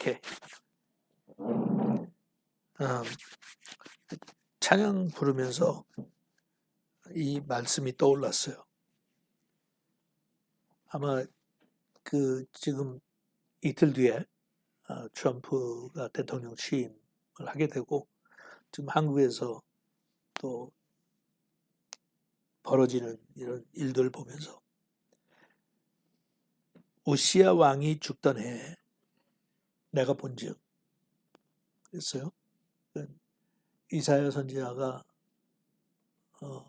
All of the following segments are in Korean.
오케이. 찬양 부르면서 이 말씀이 떠올랐어요. 아마 지금 이틀 뒤에 트럼프가 대통령 취임을 하게 되고 지금 한국에서 또 벌어지는 이런 일들을 보면서 우시야 왕이 죽던 해에 내가 본즉 그랬어요. 이사야 선지자가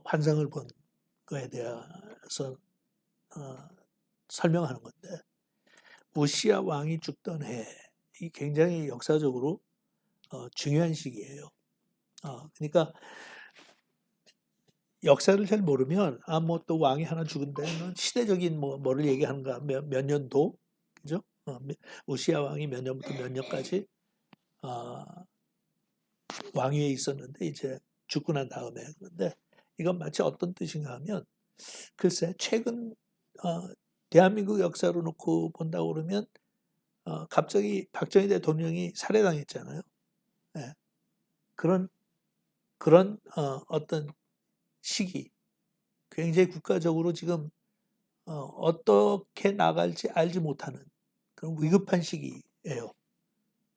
환상을 본 거에 대해서 설명하는 건데 우시야 왕이 죽던 해, 이 굉장히 역사적으로 중요한 시기예요. 그러니까 역사를 잘 모르면 뭐 또 왕이 하나 죽은 데는 시대적인 뭐를 얘기하는가 몇 년도, 그죠? 우시야 왕이 몇 년부터 몇 년까지 왕위에 있었는데 이제 죽고 난 다음에. 그런데 이건 마치 어떤 뜻인가 하면 글쎄 최근 대한민국 역사로 놓고 본다고 그러면 갑자기 박정희 대통령이 살해당했잖아요. 네. 그런 어떤 시기, 굉장히 국가적으로 지금 어떻게 나갈지 알지 못하는 그런 위급한 시기예요.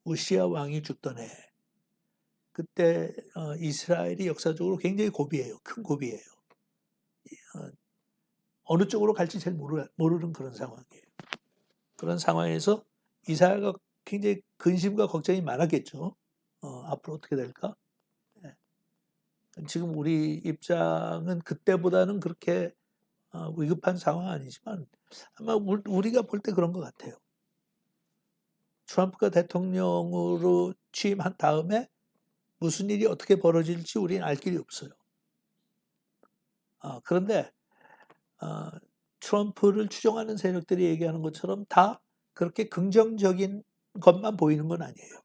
우시야 왕이 죽던 해. 그때 이스라엘이 역사적으로 굉장히 고비예요. 큰 고비예요. 어느 쪽으로 갈지 잘 모르는 그런 상황이에요. 그런 상황에서 이사야가 굉장히 근심과 걱정이 많았겠죠. 앞으로 어떻게 될까? 네. 지금 우리 입장은 그때보다는 그렇게 위급한 상황은 아니지만 아마 우리가 볼 때 그런 것 같아요. 트럼프가 대통령으로 취임한 다음에 무슨 일이 어떻게 벌어질지 우리는 알 길이 없어요. 그런데 트럼프를 추종하는 세력들이 얘기하는 것처럼 다 그렇게 긍정적인 것만 보이는 건 아니에요.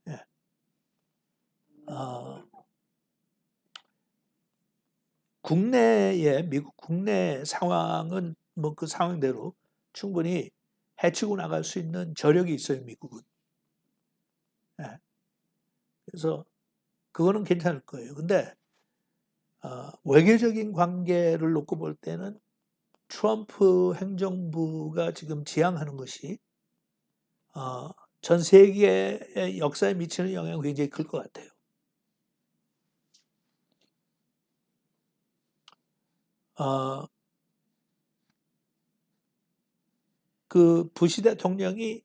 예. 국내의 미국 국내 상황은 뭐 그 상황대로 충분히 해치고 나갈 수 있는 저력이 있어요, 미국은. 예. 그래서 그거는 괜찮을 거예요. 근데 외교적인 관계를 놓고 볼 때는 트럼프 행정부가 지금 지향하는 것이 전 세계의 역사에 미치는 영향이 굉장히 클 것 같아요. 그 부시 대통령이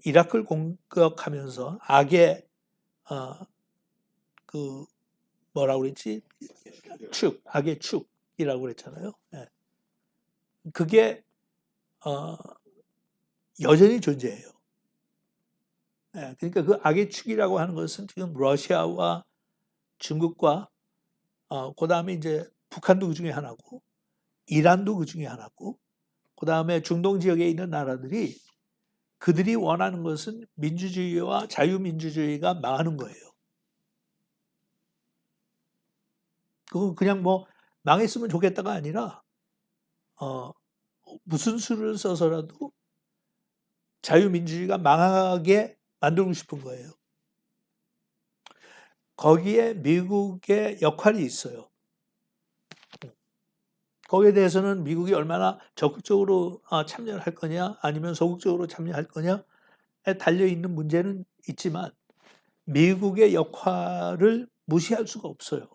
이라크를 공격하면서 악의 그 뭐라고 그랬지? 악의 축이라고 그랬잖아요. 네. 그게 여전히 존재해요. 네. 그러니까 그 악의 축이라고 하는 것은 지금 러시아와 중국과 그 다음에 이제 북한도 그 중에 하나고 이란도 그 중에 하나고 그 다음에 중동 지역에 있는 나라들이 그들이 원하는 것은 민주주의와 자유민주주의가 망하는 거예요. 그건 그냥 뭐 망했으면 좋겠다가 아니라 무슨 수를 써서라도 자유민주주의가 망하게 만들고 싶은 거예요. 거기에 미국의 역할이 있어요. 거기에 대해서는 미국이 얼마나 적극적으로 참여를 할 거냐 아니면 소극적으로 참여할 거냐에 달려있는 문제는 있지만 미국의 역할을 무시할 수가 없어요.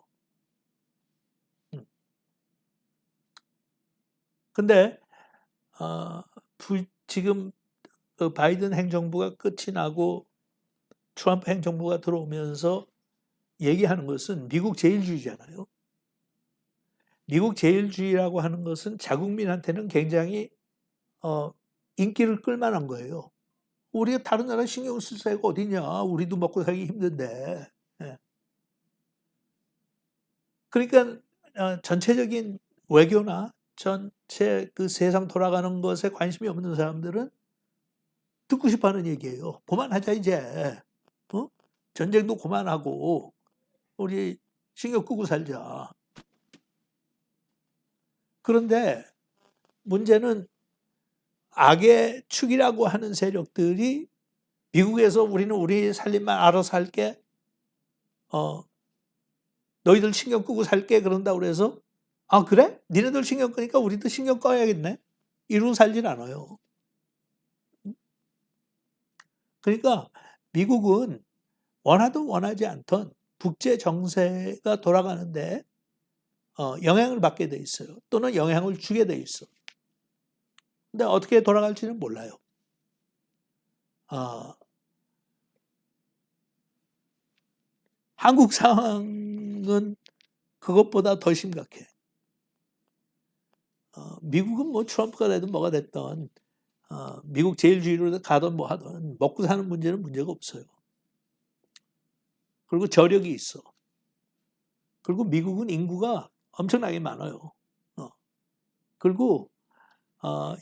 근데 지금 바이든 행정부가 끝이 나고 트럼프 행정부가 들어오면서 얘기하는 것은 미국 제일주의잖아요. 미국 제일주의라고 하는 것은 자국민한테는 굉장히 인기를 끌만한 거예요. 우리가 다른 나라 신경 쓸 새가 어디냐. 우리도 먹고 살기 힘든데. 예. 그러니까 전체적인 외교나 전체 그 세상 돌아가는 것에 관심이 없는 사람들은 듣고 싶어하는 얘기예요. 그만하자 이제. 전쟁도 그만하고 우리 신경 끄고 살자. 그런데 문제는 악의 축이라고 하는 세력들이 미국에서 우리는 우리 살림만 알아서 할게. 너희들 신경 끄고 살게 그런다 그래서 아 그래? 니네들 신경 끄니까 우리도 신경 꺼야겠네. 이러고 살진 않아요. 그러니까 미국은 원하든 원하지 않든 국제 정세가 돌아가는데 영향을 받게 돼 있어요. 또는 영향을 주게 돼 있어. 근데 어떻게 돌아갈지는 몰라요. 한국 상황은 그것보다 더 심각해. 미국은 뭐 트럼프가 되든 뭐가 됐든 미국 제일주의로 가든 뭐 하든 먹고 사는 문제는 문제가 없어요. 그리고 저력이 있어. 그리고 미국은 인구가 엄청나게 많아요. 그리고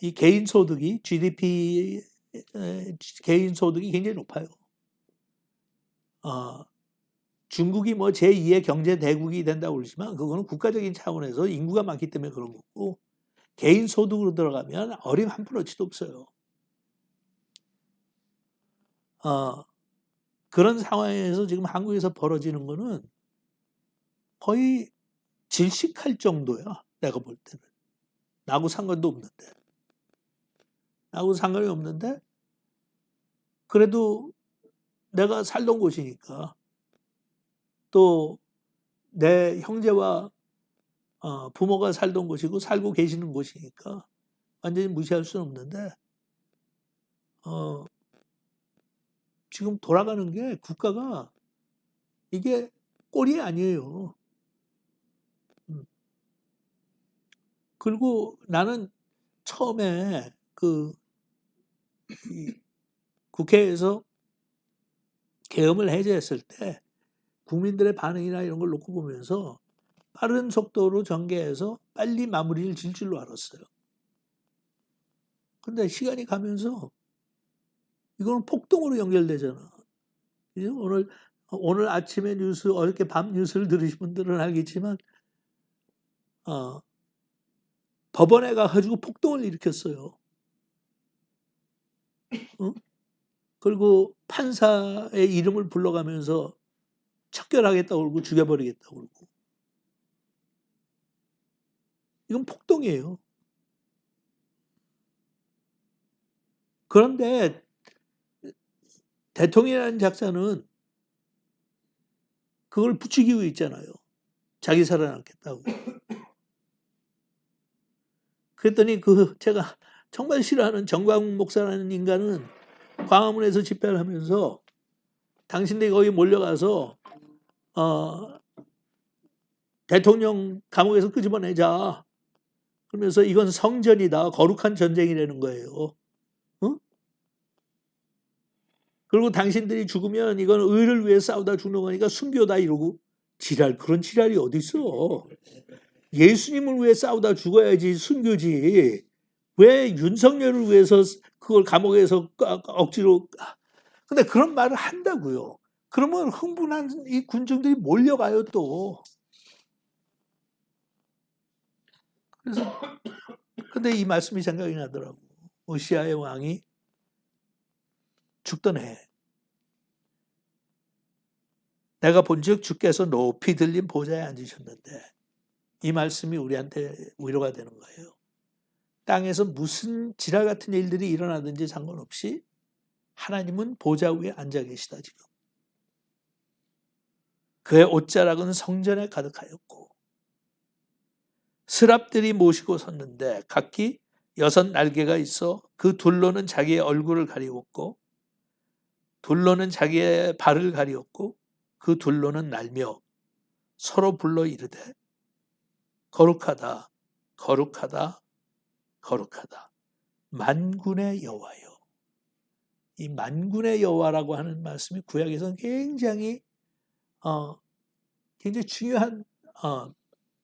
이 개인 소득이 GDP 개인 소득이 굉장히 높아요. 중국이 뭐 제2의 경제 대국이 된다고 그러지만 그거는 국가적인 차원에서 인구가 많기 때문에 그런 거고 개인 소득으로 들어가면 어림 한 푼어치도 없어요. 그런 상황에서 지금 한국에서 벌어지는 거는 거의 질식할 정도야. 내가 볼 때는. 나하고 상관도 없는데. 나하고 상관이 없는데 그래도 내가 살던 곳이니까 또 내 형제와 부모가 살던 곳이고 살고 계시는 곳이니까 완전히 무시할 수는 없는데 지금 돌아가는 게 국가가 이게 꼴이 아니에요. 그리고 나는 처음에 국회에서 계엄을 해제했을 때 국민들의 반응이나 이런 걸 놓고 보면서 빠른 속도로 전개해서 빨리 마무리를 질 줄로 알았어요. 근데 시간이 가면서 이거는 폭동으로 연결되잖아. 오늘 아침에 뉴스, 어저께 밤 뉴스를 들으신 분들은 알겠지만 법원에 가가지고 폭동을 일으켰어요. 그리고 판사의 이름을 불러가면서 척결하겠다고 그러고 죽여버리겠다고 그러고. 이건 폭동이에요. 그런데 대통령이라는 작자는 그걸 부추기고 있잖아요. 자기 살아남겠다고. 그랬더니 제가 정말 싫어하는 정광훈 목사라는 인간은 광화문에서 집회를 하면서 당신들이 거기 몰려가서 대통령 감옥에서 끄집어내자. 그러면서 이건 성전이다. 거룩한 전쟁이라는 거예요. 그리고 당신들이 죽으면 이건 의를 위해 싸우다 죽는 거니까 순교다 이러고 그런 지랄이 어디 있어. 예수님을 위해 싸우다 죽어야지 순교지. 왜 윤석열을 위해서 그걸 감옥에서 억지로. 근데 그런 말을 한다고요. 그러면 흥분한 이 군중들이 몰려가요 또. 그래서 근데 이 말씀이 생각이 나더라고. 오시아의 왕이 죽던 해 내가 본즉 주께서 높이 들린 보좌에 앉으셨는데 이 말씀이 우리한테 위로가 되는 거예요. 땅에서 무슨 지랄 같은 일들이 일어나든지 상관없이 하나님은 보좌 위에 앉아 계시다 지금. 그의 옷자락은 성전에 가득하였고 스랍들이 모시고 섰는데 각기 6날개가 있어 그 둘로는 자기의 얼굴을 가리웠고 둘로는 자기의 발을 가리웠고 그 둘로는 날며 서로 불러 이르되 거룩하다 거룩하다 거룩하다 만군의 여호와여. 이 만군의 여호와라고 하는 말씀이 구약에서는 굉장히 중요한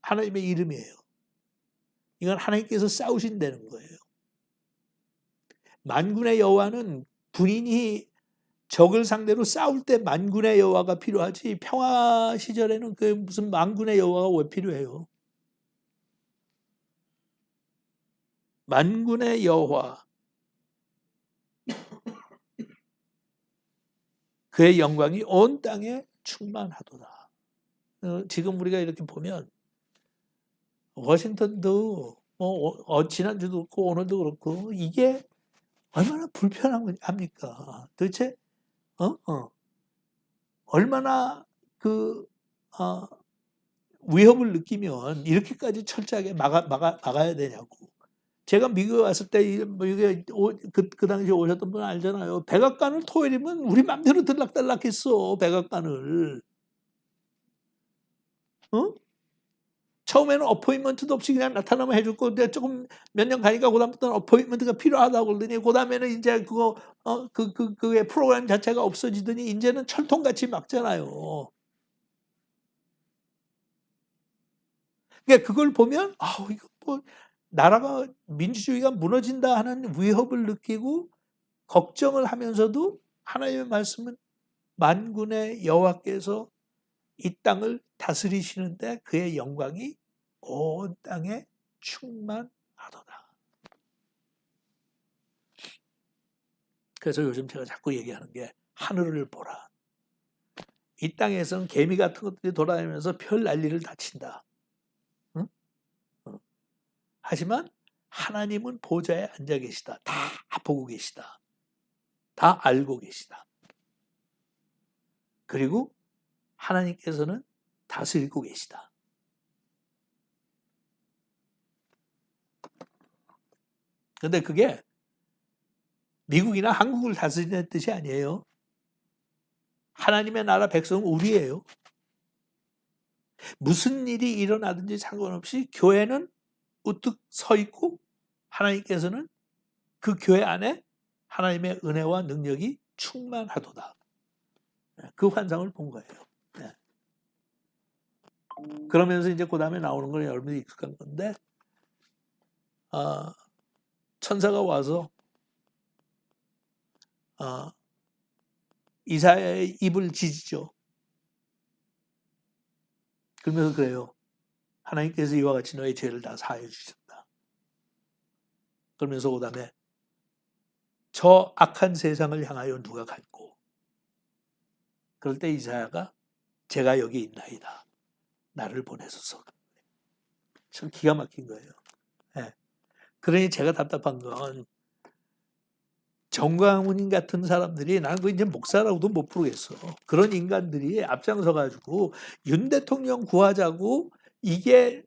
하나님의 이름이에요. 이건 하나님께서 싸우신다는 거예요. 만군의 여호와는 군인이 적을 상대로 싸울 때 만군의 여호와가 필요하지 평화 시절에는 그 무슨 만군의 여호와가 왜 필요해요? 만군의 여호와. 그의 영광이 온 땅에 충만하도다. 지금 우리가 이렇게 보면 워싱턴도 지난주도 그렇고 오늘도 그렇고 이게 얼마나 불편합니까? 도대체 얼마나 그 위협을 느끼면 이렇게까지 철저하게 막아야 되냐고. 제가 미국에 왔을 때 미국에 그 당시에 오셨던 분 알잖아요. 백악관을 토요일이면 우리 맘대로 들락달락했어. 백악관을. 처음에는 어포인먼트도 없이 그냥 나타나면 해줬고, 근데 조금 몇 년 가니까 그다음부터는 어포인먼트가 필요하다고 그러더니, 그다음에는 이제 그게 프로그램 자체가 없어지더니, 이제는 철통같이 막잖아요. 그러니까 그걸 보면, 이거 뭐, 나라가, 민주주의가 무너진다 하는 위협을 느끼고, 걱정을 하면서도 하나님의 말씀은 만군의 여호와께서 이 땅을 다스리시는데 그의 영광이 온 땅에 충만하도다. 그래서 요즘 제가 자꾸 얘기하는 게 하늘을 보라. 이 땅에서는 개미 같은 것들이 돌아다니면서 별 난리를 다 친다. 응? 하지만 하나님은 보좌에 앉아 계시다. 다 보고 계시다. 다 알고 계시다. 그리고 하나님께서는 다스리고 계시다. 그런데 그게 미국이나 한국을 다스리는 뜻이 아니에요. 하나님의 나라 백성은 우리예요. 무슨 일이 일어나든지 상관없이 교회는 우뚝 서 있고 하나님께서는 그 교회 안에 하나님의 은혜와 능력이 충만하도다. 그 환상을 본 거예요. 그러면서 이제 그 다음에 나오는 건 여러분들이 익숙한 건데, 천사가 와서 이사야의 입을 지지죠. 그러면서 그래요. 하나님께서 이와 같이 너의 죄를 다 사하여 주셨다. 그러면서 그 다음에 저 악한 세상을 향하여 누가 갈고, 그럴 때 이사야가 제가 여기 있나이다. 나를 보내소서. 참 기가 막힌 거예요. 그러니 제가 답답한 건 정광훈 같은 사람들이, 나는 그 이제 목사라고도 못 부르겠어. 그런 인간들이 앞장서 가지고 윤 대통령 구하자고 이게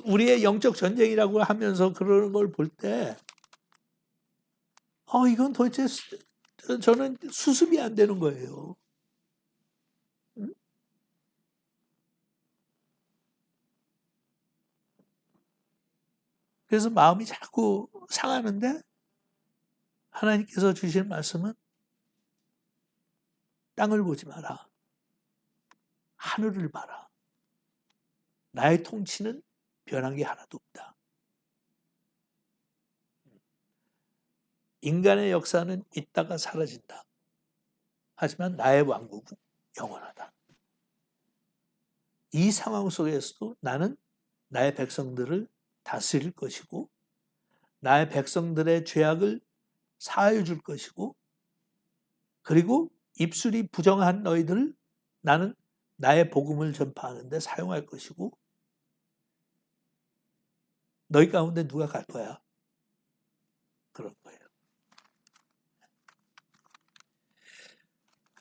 우리의 영적 전쟁이라고 하면서 그러는 걸 볼 때, 이건 도대체 저는 수습이 안 되는 거예요. 그래서 마음이 자꾸 상하는데 하나님께서 주신 말씀은 땅을 보지 마라. 하늘을 봐라. 나의 통치는 변한 게 하나도 없다. 인간의 역사는 있다가 사라진다. 하지만 나의 왕국은 영원하다. 이 상황 속에서도 나는 나의 백성들을 다스릴 것이고, 나의 백성들의 죄악을 사하여 줄 것이고, 그리고 입술이 부정한 너희들을 나는 나의 복음을 전파하는 데 사용할 것이고, 너희 가운데 누가 갈 거야? 그런 거예요.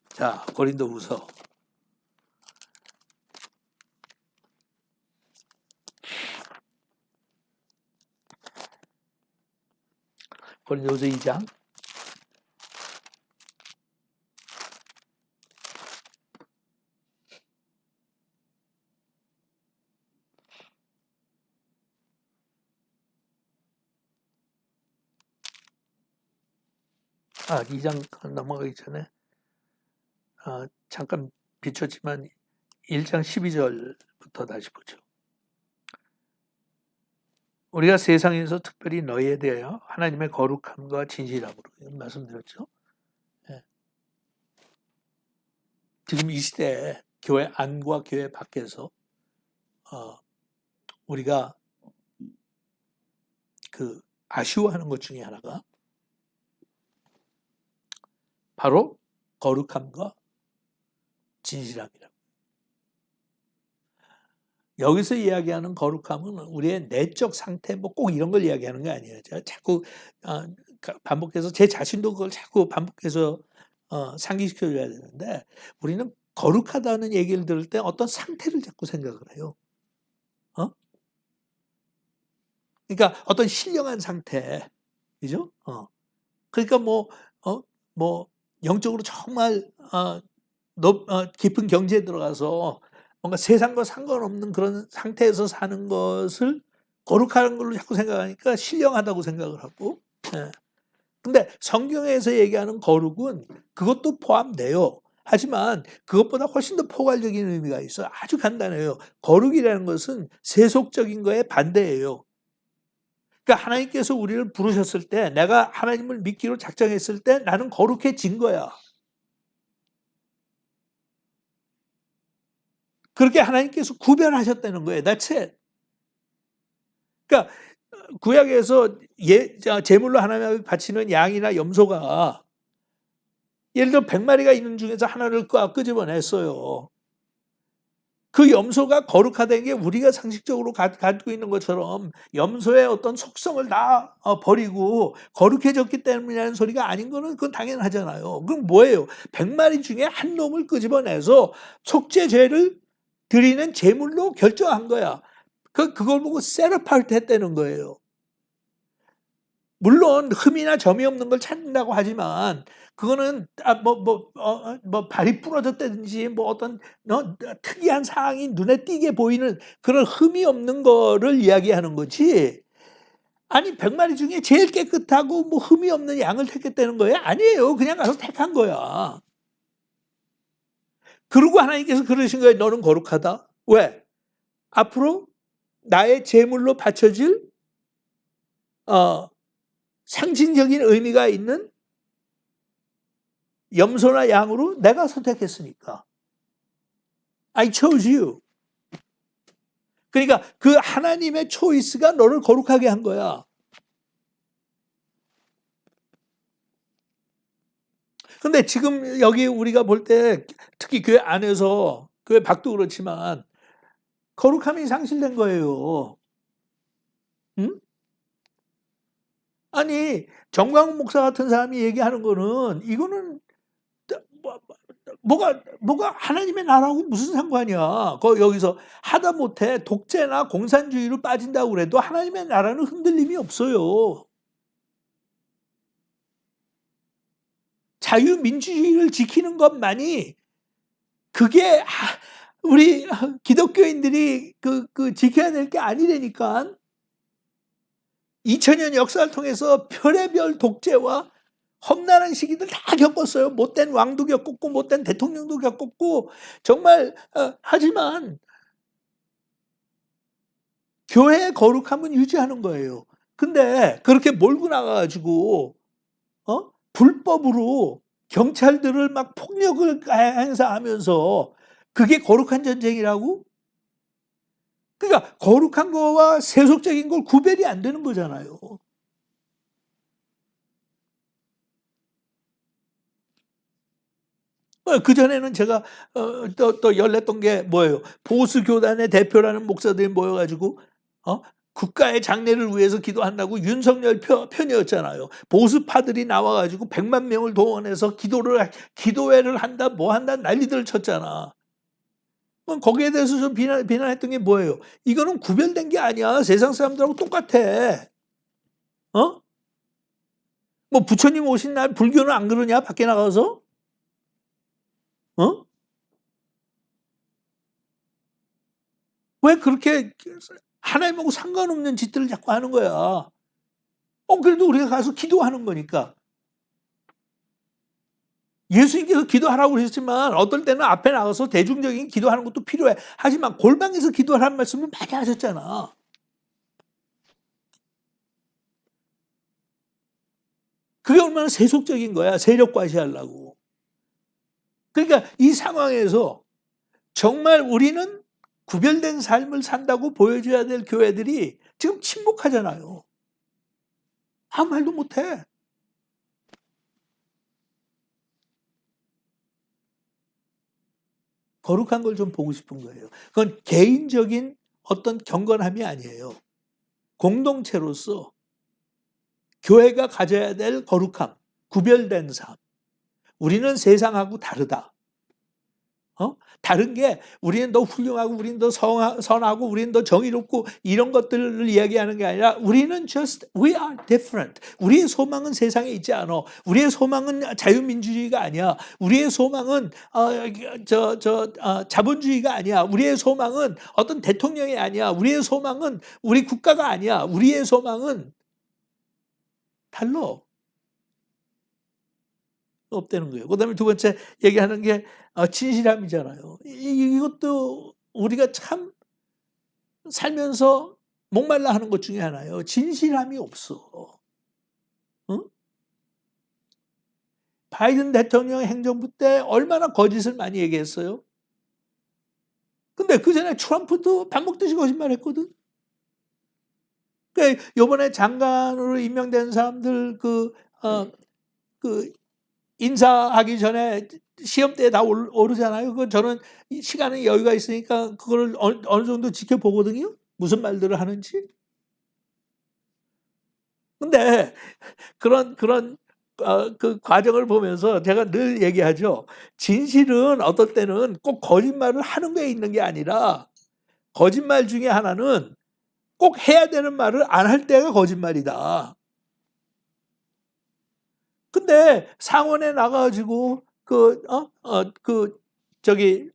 자, 고린도후서 2장 2장 넘어가기 전에 잠깐 비췄지만 1장 12절부터 다시 보죠. 우리가 세상에서 특별히 너희에 대하여 하나님의 거룩함과 진실함으로 말씀드렸죠. 지금 이 시대에 교회 안과 교회 밖에서 우리가 그 아쉬워하는 것 중에 하나가 바로 거룩함과 진실함이라고. 여기서 이야기하는 거룩함은 우리의 내적 상태 뭐 꼭 이런 걸 이야기하는 게 아니에요. 제가 자꾸 반복해서 제 자신도 그걸 자꾸 반복해서 상기시켜 줘야 되는데, 우리는 거룩하다는 얘기를 들을 때 어떤 상태를 자꾸 생각을 해요. 그러니까 어떤 신령한 상태, 그죠? 그러니까 뭐 영적으로 정말 깊은 경지에 들어가서 뭔가 세상과 상관없는 그런 상태에서 사는 것을 거룩한 걸로 자꾸 생각하니까 신령하다고 생각을 하고. 예. 근데 성경에서 얘기하는 거룩은 그것도 포함돼요. 하지만 그것보다 훨씬 더 포괄적인 의미가 있어요. 아주 간단해요. 거룩이라는 것은 세속적인 거에 반대예요. 그러니까 하나님께서 우리를 부르셨을 때, 내가 하나님을 믿기로 작정했을 때 나는 거룩해진 거야. 그렇게 하나님께서 구별하셨다는 거예요. That's it. 그러니까 구약에서 제물로 하나님 앞에 바치는 양이나 염소가 예를 들어 100마리가 있는 중에서 하나를 끄집어냈어요. 그 염소가 거룩하다는 게 우리가 상식적으로 가지고 있는 것처럼 염소의 어떤 속성을 다 버리고 거룩해졌기 때문이라는 소리가 아닌 거는 그건 당연하잖아요. 그럼 뭐예요? 100마리 중에 한 놈을 끄집어내서 속죄죄를 드리는 제물로 결정한 거야. 그걸 보고 set apart 했다는 거예요. 물론 흠이나 점이 없는 걸 찾는다고 하지만 그거는 발이 부러졌다든지 뭐 어떤 특이한 상황이 눈에 띄게 보이는 그런 흠이 없는 거를 이야기하는 거지. 아니 100마리 중에 제일 깨끗하고 뭐 흠이 없는 양을 택했다는 거예요? 아니에요. 그냥 가서 택한 거야. 그리고 하나님께서 그러신 거예요. 너는 거룩하다. 왜? 앞으로 나의 제물로 바쳐질 상징적인 의미가 있는 염소나 양으로 내가 선택했으니까. I chose you. 그러니까 그 하나님의 초이스가 너를 거룩하게 한 거야. 근데 지금 여기 우리가 볼 때 특히 교회 안에서, 교회 밖도 그렇지만 거룩함이 상실된 거예요. 응? 아니 정광훈 목사 같은 사람이 얘기하는 거는 이거는 뭐가 하나님의 나라하고 무슨 상관이야. 여기서 하다못해 독재나 공산주의로 빠진다고 그래도 하나님의 나라는 흔들림이 없어요. 자유민주주의를 지키는 것만이 그게 우리 기독교인들이 지켜야 될 게 아니라니까. 2000년 역사를 통해서 별의별 독재와 험난한 시기들 다 겪었어요. 못된 왕도 겪었고 못된 대통령도 겪었고 정말. 하지만 교회의 거룩함은 유지하는 거예요. 근데 그렇게 몰고 나가가지고 불법으로 경찰들을 막 폭력을 행사하면서 그게 거룩한 전쟁이라고? 그러니까 거룩한 거와 세속적인 걸 구별이 안 되는 거잖아요. 그전에는 제가 또 열렸던 게 뭐예요? 보수교단의 대표라는 목사들이 모여가지고 국가의 장래를 위해서 기도한다고 윤석열 편이었잖아요. 보수파들이 나와가지고 100만 명을 동원해서 기도회를 한다 뭐 한다 난리들 쳤잖아. 거기에 대해서 좀 비난했던 게 뭐예요? 이거는 구별된 게 아니야. 세상 사람들하고 똑같아. 뭐 부처님 오신 날 불교는 안 그러냐? 밖에 나가서? 왜 그렇게 하나님하고 상관없는 짓들을 자꾸 하는 거야? 그래도 우리가 가서 기도하는 거니까. 예수님께서 기도하라고 그러셨지만 어떨 때는 앞에 나가서 대중적인 기도하는 것도 필요해. 하지만 골방에서 기도하라는 말씀을 많이 하셨잖아. 그게 얼마나 세속적인 거야. 세력 과시하려고. 그러니까 이 상황에서 정말 우리는 구별된 삶을 산다고 보여줘야 될 교회들이 지금 침묵하잖아요. 아무 말도 못해. 거룩한 걸 좀 보고 싶은 거예요. 그건 개인적인 어떤 경건함이 아니에요. 공동체로서 교회가 가져야 될 거룩함, 구별된 삶. 우리는 세상하고 다르다. 다른 게 우리는 더 훌륭하고 우리는 더 선하고 우리는 더 정의롭고 이런 것들을 이야기하는 게 아니라 우리는 we are different. 우리의 소망은 세상에 있지 않아. 우리의 소망은 자유민주주의가 아니야. 우리의 소망은 자본주의가 아니야. 우리의 소망은 어떤 대통령이 아니야. 우리의 소망은 우리 국가가 아니야. 우리의 소망은 달라. 없다는 거예요. 그다음에 두 번째 얘기하는 게 진실함이잖아요. 이것도 우리가 참 살면서 목말라 하는 것 중에 하나예요. 진실함이 없어. 응? 바이든 대통령 행정부 때 얼마나 거짓을 많이 얘기했어요. 근데 그 전에 트럼프도 밥 먹듯이 거짓말했거든. 그러니까 이번에 장관으로 임명된 사람들 그 인사하기 전에 시험대에 다 오르잖아요. 그 저는 시간에 여유가 있으니까 그걸 어느 정도 지켜보거든요. 무슨 말들을 하는지. 근데 그런 그 과정을 보면서 제가 늘 얘기하죠. 진실은 어떨 때는 꼭 거짓말을 하는 게 있는 게 아니라 거짓말 중에 하나는 꼭 해야 되는 말을 안 할 때가 거짓말이다. 근데 상원에 나가가지고 저기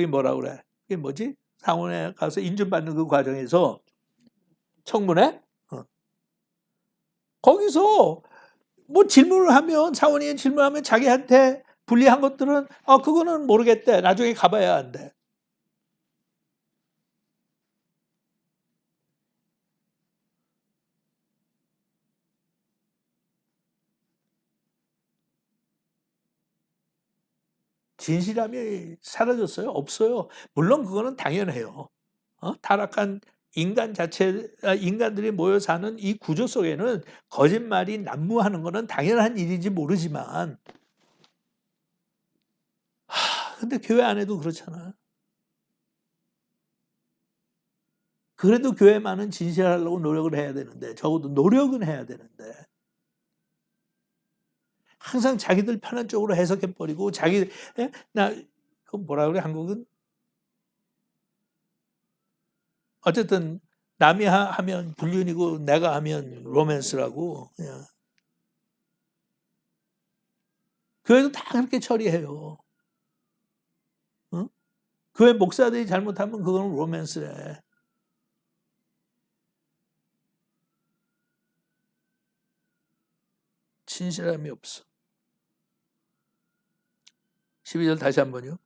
뭐라 그래? 이게 뭐지? 상원에 가서 인준받는 그 과정에서 청문회? 거기서 뭐 질문을 하면 상원의원 질문하면 자기한테 불리한 것들은 그거는 모르겠대. 나중에 가봐야 한대. 진실함이 사라졌어요? 없어요. 물론 그거는 당연해요. 타락한 인간들이 모여 사는 이 구조 속에는 거짓말이 난무하는 것은 당연한 일인지 모르지만, 근데 교회 안에도 그렇잖아. 그래도 교회만은 진실하려고 노력을 해야 되는데, 적어도 노력은 해야 되는데, 항상 자기들 편한 쪽으로 해석해버리고, 그 뭐라 그래, 한국은? 어쨌든, 남이 하면 불륜이고, 내가 하면 로맨스라고. 그냥. 교회도 다 그렇게 처리해요. 교회 목사들이 잘못하면 그거는 로맨스래. 진실함이 없어. 12절 다시 한번요.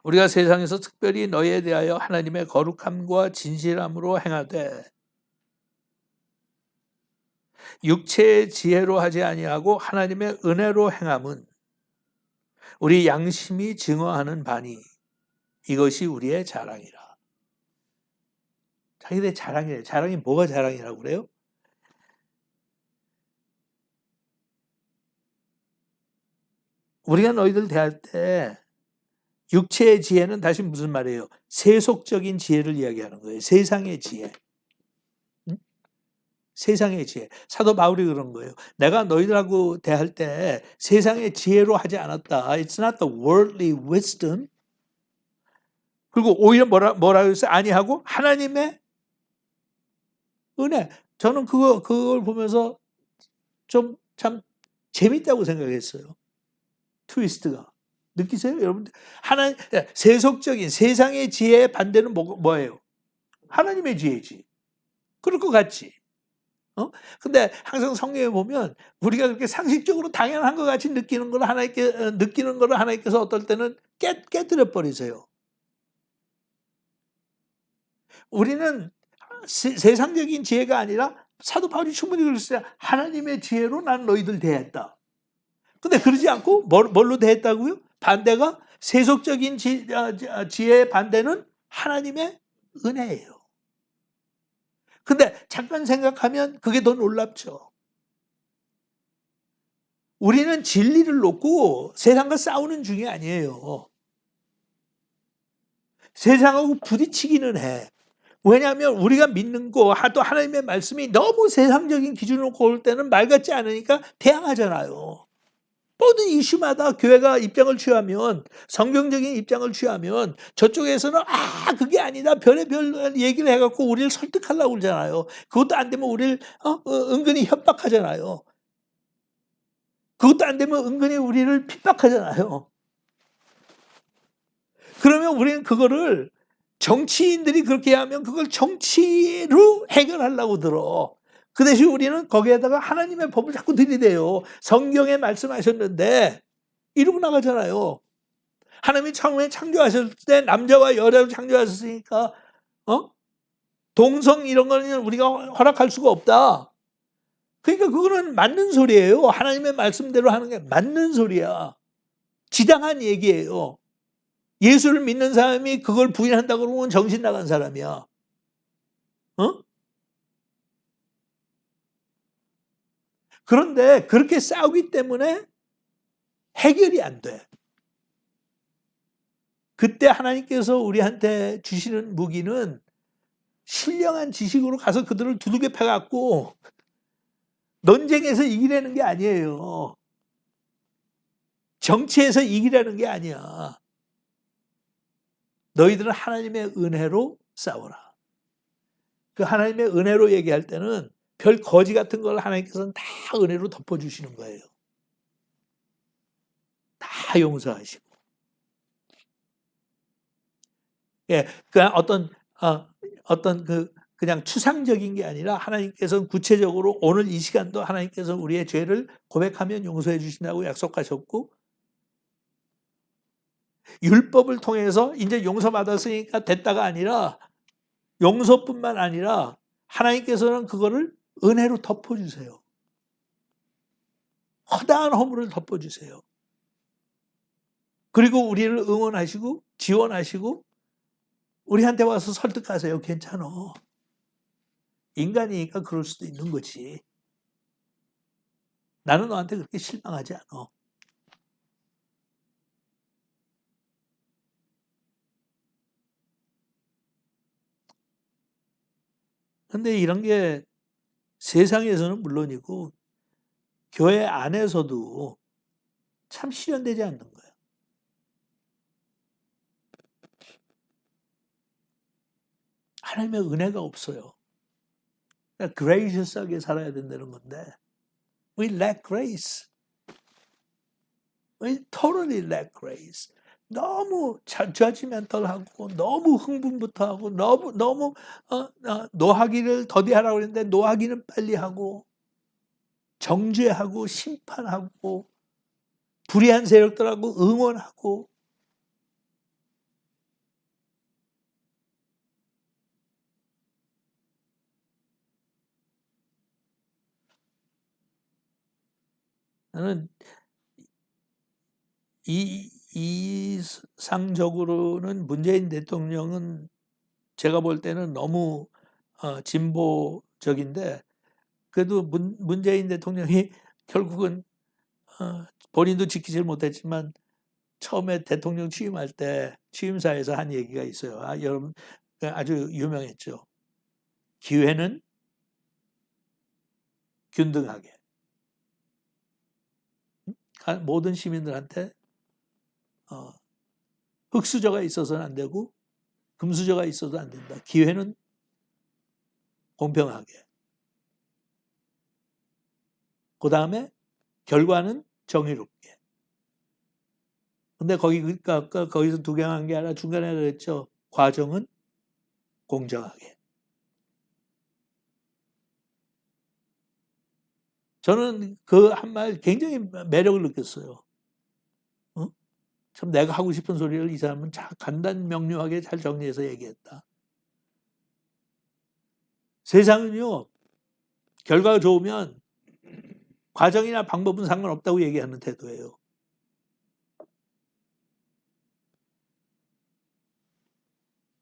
우리가 세상에서 특별히 너희에 대하여 하나님의 거룩함과 진실함으로 행하되 육체의 지혜로 하지 아니하고 하나님의 은혜로 행함은 우리 양심이 증언하는 바니 이것이 우리의 자랑이라. 자기들 자랑이래. 자랑이 뭐가 자랑이라고 그래요? 우리가 너희들 대할 때 육체의 지혜는 다시 무슨 말이에요? 세속적인 지혜를 이야기하는 거예요. 세상의 지혜. 세상의 지혜. 사도 바울이 그런 거예요. 내가 너희들하고 대할 때 세상의 지혜로 하지 않았다. It's not the worldly wisdom. 그리고 오히려 뭐라고 했어요? 아니하고 하나님의 은혜. 저는 그걸 보면서 좀 참 재밌다고 생각했어요. 트위스트가. 느끼세요? 여러분들? 세속적인 세상의 지혜의 반대는 뭐예요? 하나님의 지혜지. 그럴 것 같지. 근데 항상 성경에 보면 우리가 그렇게 상식적으로 당연한 것 같이 느끼는 걸 하나님께서 어떨 때는 깨뜨려 버리세요. 우리는 세상적인 지혜가 아니라 사도 바울이 충분히 그랬어요. 하나님의 지혜로 난 너희들 대했다. 근데 그러지 않고 뭘로 대했다고요? 반대가 세속적인 지혜의 반대는 하나님의 은혜예요. 근데 잠깐 생각하면 그게 더 놀랍죠. 우리는 진리를 놓고 세상과 싸우는 중이 아니에요. 세상하고 부딪히기는 해. 왜냐하면 우리가 믿는 거, 또 하나님의 말씀이 너무 세상적인 기준으로 놓고 올 때는 말 같지 않으니까 대항하잖아요. 모든 이슈마다 교회가 입장을 취하면, 성경적인 입장을 취하면 저쪽에서는 그게 아니다, 별의별 얘기를 해갖고 우리를 설득하려고 그러잖아요. 그것도 안 되면 우리를 은근히 협박하잖아요. 그것도 안 되면 은근히 우리를 핍박하잖아요. 그러면 우리는 그거를, 정치인들이 그렇게 하면 그걸 정치로 해결하려고 들어. 그 대신 우리는 거기에다가 하나님의 법을 자꾸 들이대요. 성경에 말씀하셨는데 이러고 나가잖아요. 하나님이 처음에 창조하셨을 때 남자와 여자로 창조하셨으니까 동성 이런 거는 우리가 허락할 수가 없다. 그러니까 그거는 맞는 소리예요. 하나님의 말씀대로 하는 게 맞는 소리야. 지당한 얘기예요. 예수를 믿는 사람이 그걸 부인한다고 그러면 정신 나간 사람이야. 그런데 그렇게 싸우기 때문에 해결이 안 돼. 그때 하나님께서 우리한테 주시는 무기는 신령한 지식으로 가서 그들을 두들겨 패갖고 논쟁에서 이기려는 게 아니에요. 정치에서 이기려는 게 아니야. 너희들은 하나님의 은혜로 싸워라. 그 하나님의 은혜로 얘기할 때는 별 거지 같은 걸 하나님께서는 다 은혜로 덮어주시는 거예요. 다 용서하시고. 예, 그냥 어떤 그냥 추상적인 게 아니라 하나님께서는 구체적으로 오늘 이 시간도 하나님께서 우리의 죄를 고백하면 용서해 주신다고 약속하셨고, 율법을 통해서 이제 용서받았으니까 됐다가 아니라, 용서뿐만 아니라 하나님께서는 그거를 은혜로 덮어주세요. 허다한 허물을 덮어주세요. 그리고 우리를 응원하시고 지원하시고 우리한테 와서 설득하세요. 괜찮아. 인간이니까 그럴 수도 있는 거지. 나는 너한테 그렇게 실망하지 않아. 근데 이런 게 세상에서는 물론이고 교회 안에서도 참 실현되지 않는 거예요. 하나님의 은혜가 없어요. 그러니까 gracious하게 살아야 된다는 건데 we lack grace. We totally lack grace. 너무 judgmental하고 너무 흥분부터 하고 너무 노하기를 더디하라고 그랬는데 노하기는 빨리 하고 정죄하고 심판하고 불의한 세력들하고 응원하고 나는 이상적으로는 문재인 대통령은 제가 볼 때는 너무 진보적인데 그래도 문재인 대통령이 결국은 본인도 지키질 못했지만 처음에 대통령 취임할 때 취임사에서 한 얘기가 있어요. 여러분 아주 유명했죠. 기회는 균등하게 모든 시민들한테 흑수저가 있어서는 안 되고 금수저가 있어도 안 된다. 기회는 공평하게. 그 다음에 결과는 정의롭게. 근데 거기서 두경한 게 아니라 중간에 그랬죠. 과정은 공정하게. 저는 그 한 말 굉장히 매력을 느꼈어요. 참 내가 하고 싶은 소리를 이 사람은 간단 명료하게 잘 정리해서 얘기했다. 세상은요, 결과가 좋으면 과정이나 방법은 상관없다고 얘기하는 태도예요.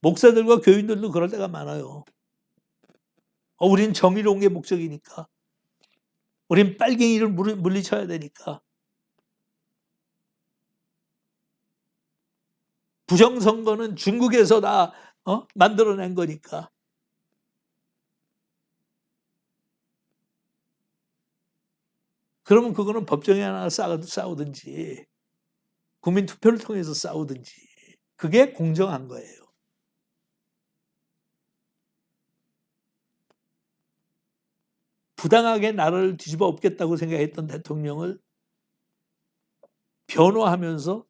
목사들과 교인들도 그럴 때가 많아요. 우린 정의로운 게 목적이니까. 우린 빨갱이를 물리쳐야 되니까. 부정선거는 중국에서 다 만들어낸 거니까. 그러면 그거는 법정에 하나 싸우든지 국민투표를 통해서 싸우든지 그게 공정한 거예요. 부당하게 나라를 뒤집어 엎겠다고 생각했던 대통령을 변호하면서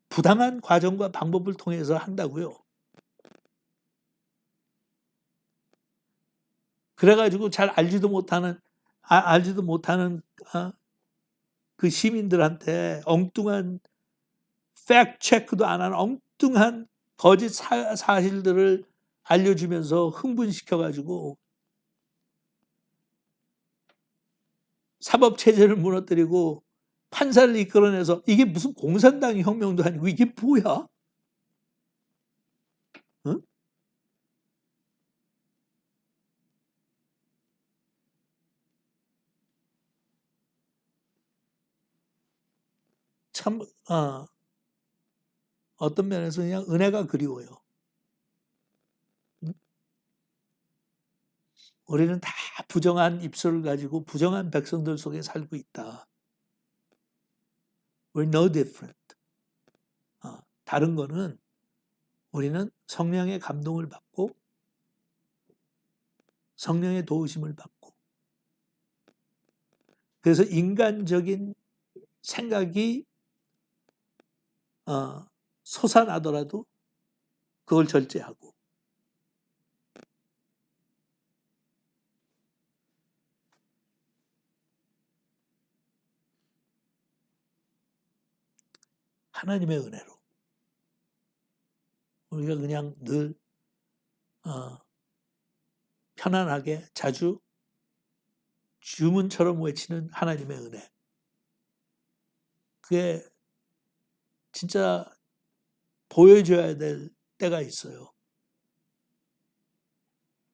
부당한 과정과 방법을 통해서 한다고요. 그래가지고 잘 알지도 못하는 그 시민들한테 엉뚱한 팩트 체크도 안 하는 엉뚱한 거짓 사실들을 알려주면서 흥분시켜가지고 사법체제를 무너뜨리고 판사를 이끌어내서 이게 무슨 공산당 혁명도 아니고 이게 뭐야? 응? 참 어떤 면에서 그냥 은혜가 그리워요. 우리는 다 부정한 입술을 가지고 부정한 백성들 속에 살고 있다. We're no different. 다른 거는 우리는 성령의 감동을 받고 성령의 도우심을 받고 그래서 인간적인 생각이 솟아나더라도 그걸 절제하고 하나님의 은혜로 우리가 그냥 늘 편안하게 자주 주문처럼 외치는 하나님의 은혜. 그게 진짜 보여줘야 될 때가 있어요.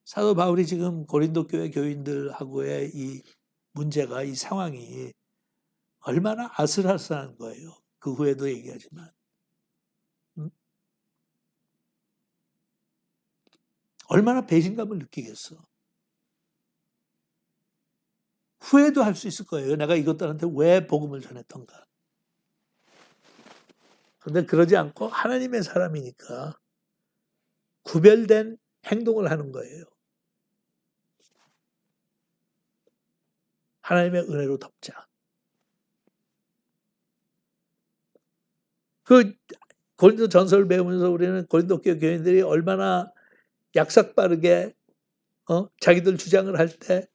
사도 바울이 지금 고린도 교회 교인들하고의 이 문제가 이 상황이 얼마나 아슬아슬한 거예요. 그 후에도 얘기하지만 얼마나 배신감을 느끼겠어. 후회도 할 수 있을 거예요. 내가 이것들한테 왜 복음을 전했던가. 그런데 그러지 않고 하나님의 사람이니까 구별된 행동을 하는 거예요. 하나님의 은혜로 덮자. 그 고린도 전설을 배우면서 우리는 고린도 교인들이 얼마나 약삭빠르게 자기들 주장을 할 때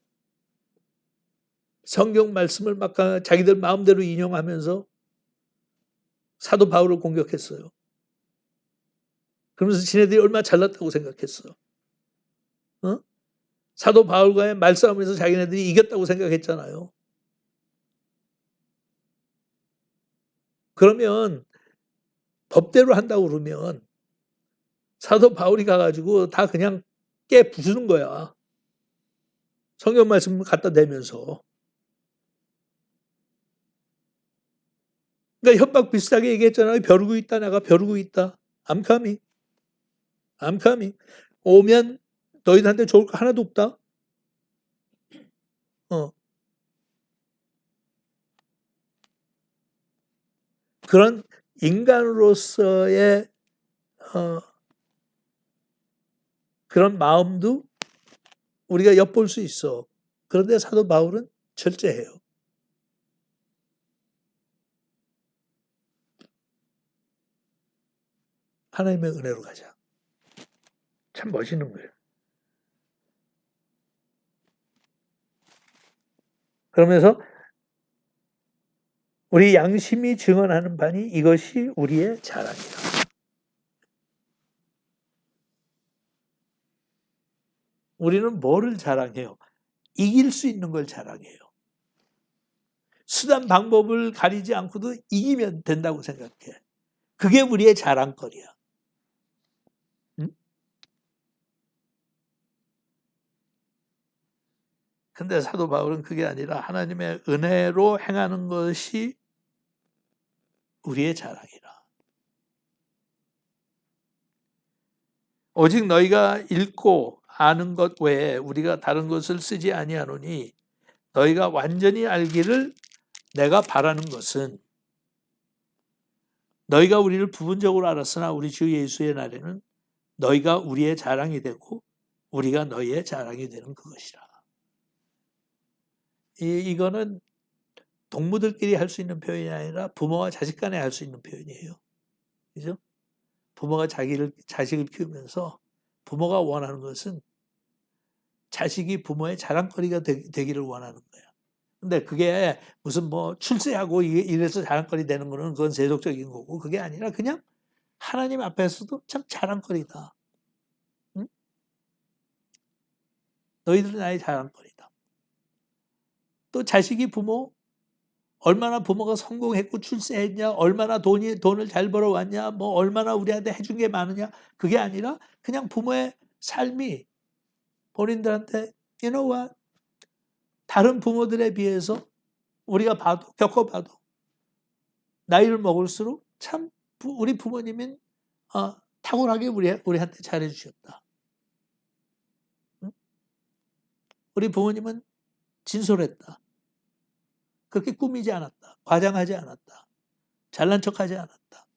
성경 말씀을 막 자기들 마음대로 인용하면서 사도 바울을 공격했어요. 그러면서 지네들이 얼마나 잘났다고 생각했어. 사도 바울과의 말싸움에서 자기네들이 이겼다고 생각했잖아요. 그러면 법대로 한다고 그러면 사도 바울이 가가지고 다 그냥 깨 부수는 거야. 성경 말씀을 갖다 대면서. 그러니까 협박 비슷하게 얘기했잖아요. 벼르고 있다. 내가 벼르고 있다. I'm coming. I'm coming. 오면 너희들한테 좋을 거 하나도 없다. 그런 인간으로서의 그런 마음도 우리가 엿볼 수 있어. 그런데 사도 바울은 절제해요. 하나님의 은혜로 가자. 참 멋있는 거예요. 그러면서 우리 양심이 증언하는 바니 이것이 우리의 자랑이다. 우리는 뭐를 자랑해요? 이길 수 있는 걸 자랑해요. 수단 방법을 가리지 않고도 이기면 된다고 생각해. 그게 우리의 자랑거리야. 근데 사도 바울은 그게 아니라 하나님의 은혜로 행하는 것이 우리의 자랑이라. 오직 너희가 읽고 아는 것 외에 우리가 다른 것을 쓰지 아니하노니 너희가 완전히 알기를 내가 바라는 것은 너희가 우리를 부분적으로 알았으나 우리 주 예수의 날에는 너희가 우리의 자랑이 되고 우리가 너희의 자랑이 되는 그것이라. 이거는 동무들끼리 할 수 있는 표현이 아니라 부모와 자식 간에 할 수 있는 표현이에요. 그죠? 부모가 자식을 키우면서 부모가 원하는 것은 자식이 부모의 자랑거리가 되기를 원하는 거야. 근데 그게 무슨 뭐 출세하고 이래서 자랑거리 되는 거는 그건 세속적인 거고, 그게 아니라 그냥 하나님 앞에서도 참 자랑거리다. 응? 너희들은 나의 자랑거리다. 또 자식이 얼마나 부모가 성공했고 출세했냐, 얼마나 돈을 잘 벌어왔냐, 뭐 얼마나 우리한테 해준 게 많으냐, 그게 아니라 그냥 부모의 삶이 본인들한테 you know what? 다른 부모들에 비해서 우리가 겪어봐도 나이를 먹을수록 참 우리 부모님은 탁월하게 우리한테 잘해주셨다. 응? 우리 부모님은 진솔했다. 그렇게 꾸미지 않았다. 과장하지 않았다. 잘난 척하지 않았다.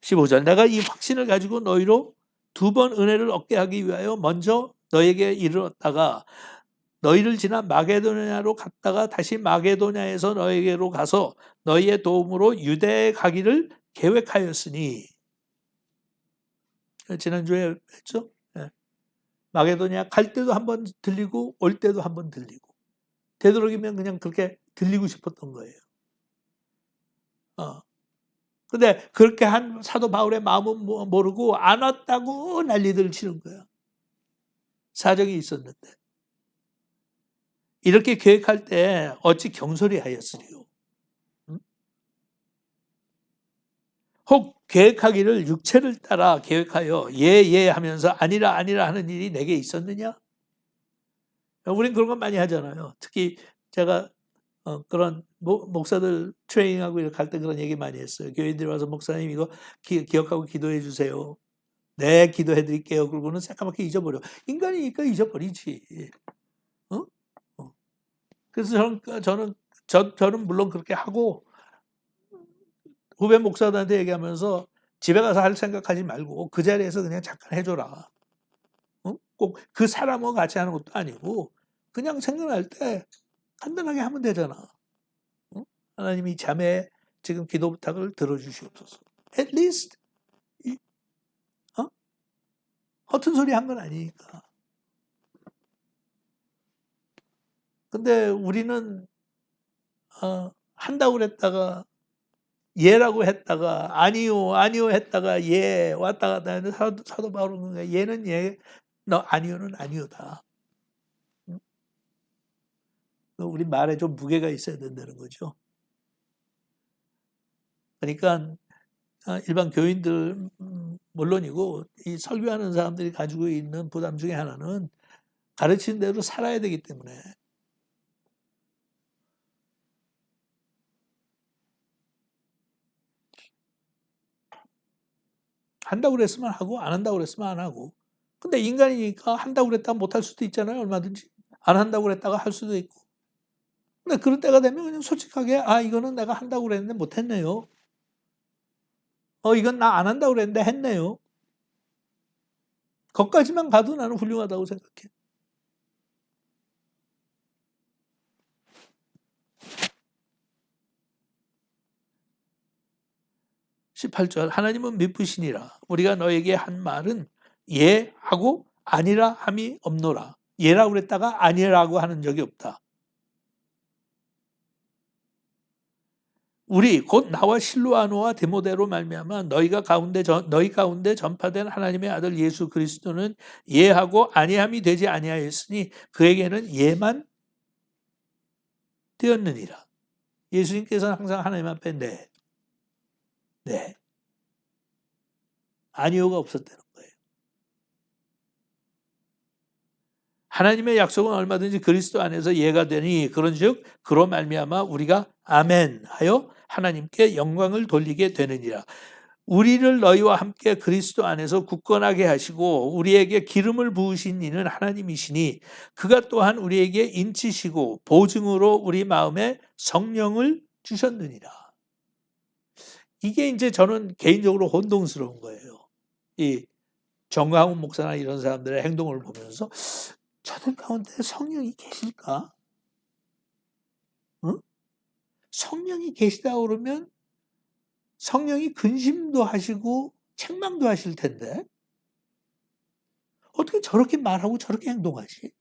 (15절) 내가 이 확신을 가지고 너희로 2번 은혜를 얻게 하기 위하여 먼저 너에게 이르렀다가 너희를 지나 마게도냐로 갔다가 다시 마게도냐에서 너에게로 가서 너희의 도움으로 유대에 가기를 계획하였으니. 지난주에 했죠? 네. 마게도냐 갈 때도 한번 들리고 올 때도 한번 들리고 되도록이면 그냥 그렇게 들리고 싶었던 거예요. 근데 그렇게 한 사도 바울의 마음은 모르고 안 왔다고 난리들 치는 거야. 사정이 있었는데. 이렇게 계획할 때 어찌 경솔히 하였으리요. 응? 혹 계획하기를 육체를 따라 계획하여 예 하면서 아니라 하는 일이 내게 있었느냐? 우린 그런 건 많이 하잖아요. 특히 제가 그런 목사들 트레이닝하고 이렇게 할 때 그런 얘기 많이 했어요. 교인들이 와서 목사님 이거 기억하고 기도해 주세요. 네, 기도해 드릴게요. 그러고는 새까맣게 잊어버려. 인간이니까 잊어버리지. 어? 그래서 저는 물론 그렇게 하고 후배 목사들한테 얘기하면서 집에 가서 할 생각하지 말고 그 자리에서 그냥 잠깐 해줘라. 꼭 그 사람하고 같이 하는 것도 아니고 그냥 생각날 때 간단하게 하면 되잖아. 하나님이 자매의 지금 기도 부탁을 들어주시옵소서. At least 허튼 소리 한 건 아니니까. 근데 우리는 한다고 그랬다가 예라고 했다가 아니요 했다가 예 왔다 갔다 하는데 사도 바울은 얘는 예, 너 아니요는 아니요다. 우리 말에 좀 무게가 있어야 된다는 거죠. 그러니까 일반 교인들 물론이고 이 설교하는 사람들이 가지고 있는 부담 중에 하나는 가르치는 대로 살아야 되기 때문에 한다고 그랬으면 하고 안 한다고 그랬으면 안 하고. 근데 인간이니까 한다고 그랬다가 못할 수도 있잖아요. 얼마든지. 안 한다고 그랬다가 할 수도 있고. 근데 그럴 때가 되면 그냥 솔직하게 이거는 내가 한다고 그랬는데 못했네요. 이건 나 안 한다고 그랬는데 했네요. 거기까지만 가도 나는 훌륭하다고 생각해. (18절) 하나님은 미쁘시니라. 우리가 너에게 한 말은 예 하고 아니라 함이 없노라. 예라고 그랬다가 아니라고 하는 적이 없다. 우리 곧 나와 실로아노와 데모데로 말미암아 너희 가운데 전파된 하나님의 아들 예수 그리스도는 예하고 아니함이 되지 아니하였으니 그에게는 예만 되었느니라. 예수님께서는 항상 하나님 앞에 네, 아니오가 없었다는 거예요. 하나님의 약속은 얼마든지 그리스도 안에서 예가 되니 그런즉 그로 말미암아 우리가 아멘 하여 하나님께 영광을 돌리게 되느니라. 우리를 너희와 함께 그리스도 안에서 굳건하게 하시고 우리에게 기름을 부으신 이는 하나님이시니 그가 또한 우리에게 인치시고 보증으로 우리 마음에 성령을 주셨느니라. 이게 이제 저는 개인적으로 혼동스러운 거예요. 이 정광훈 목사나 이런 사람들의 행동을 보면서 저들 가운데 성령이 계실까? 응? 성령이 계시다 그러면 성령이 근심도 하시고 책망도 하실 텐데 어떻게 저렇게 말하고 저렇게 행동하지?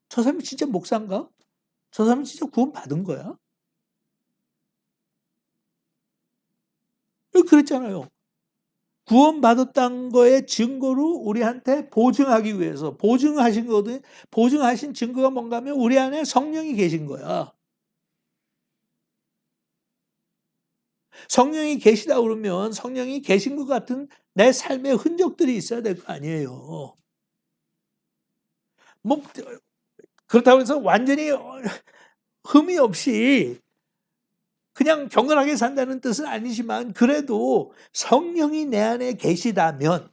저 사람이 진짜 목사인가? 저 사람이 진짜 구원 받은 거야? 그랬잖아요. 구원받았다는 거의 증거로 우리한테 보증하기 위해서 보증하신 거거든. 보증하신 증거가 뭔가 하면 우리 안에 성령이 계신 거야. 성령이 계시다 그러면 성령이 계신 것 같은 내 삶의 흔적들이 있어야 될 거 아니에요. 뭐 그렇다고 해서 완전히 흠이 없이 그냥 경건하게 산다는 뜻은 아니지만 그래도 성령이 내 안에 계시다면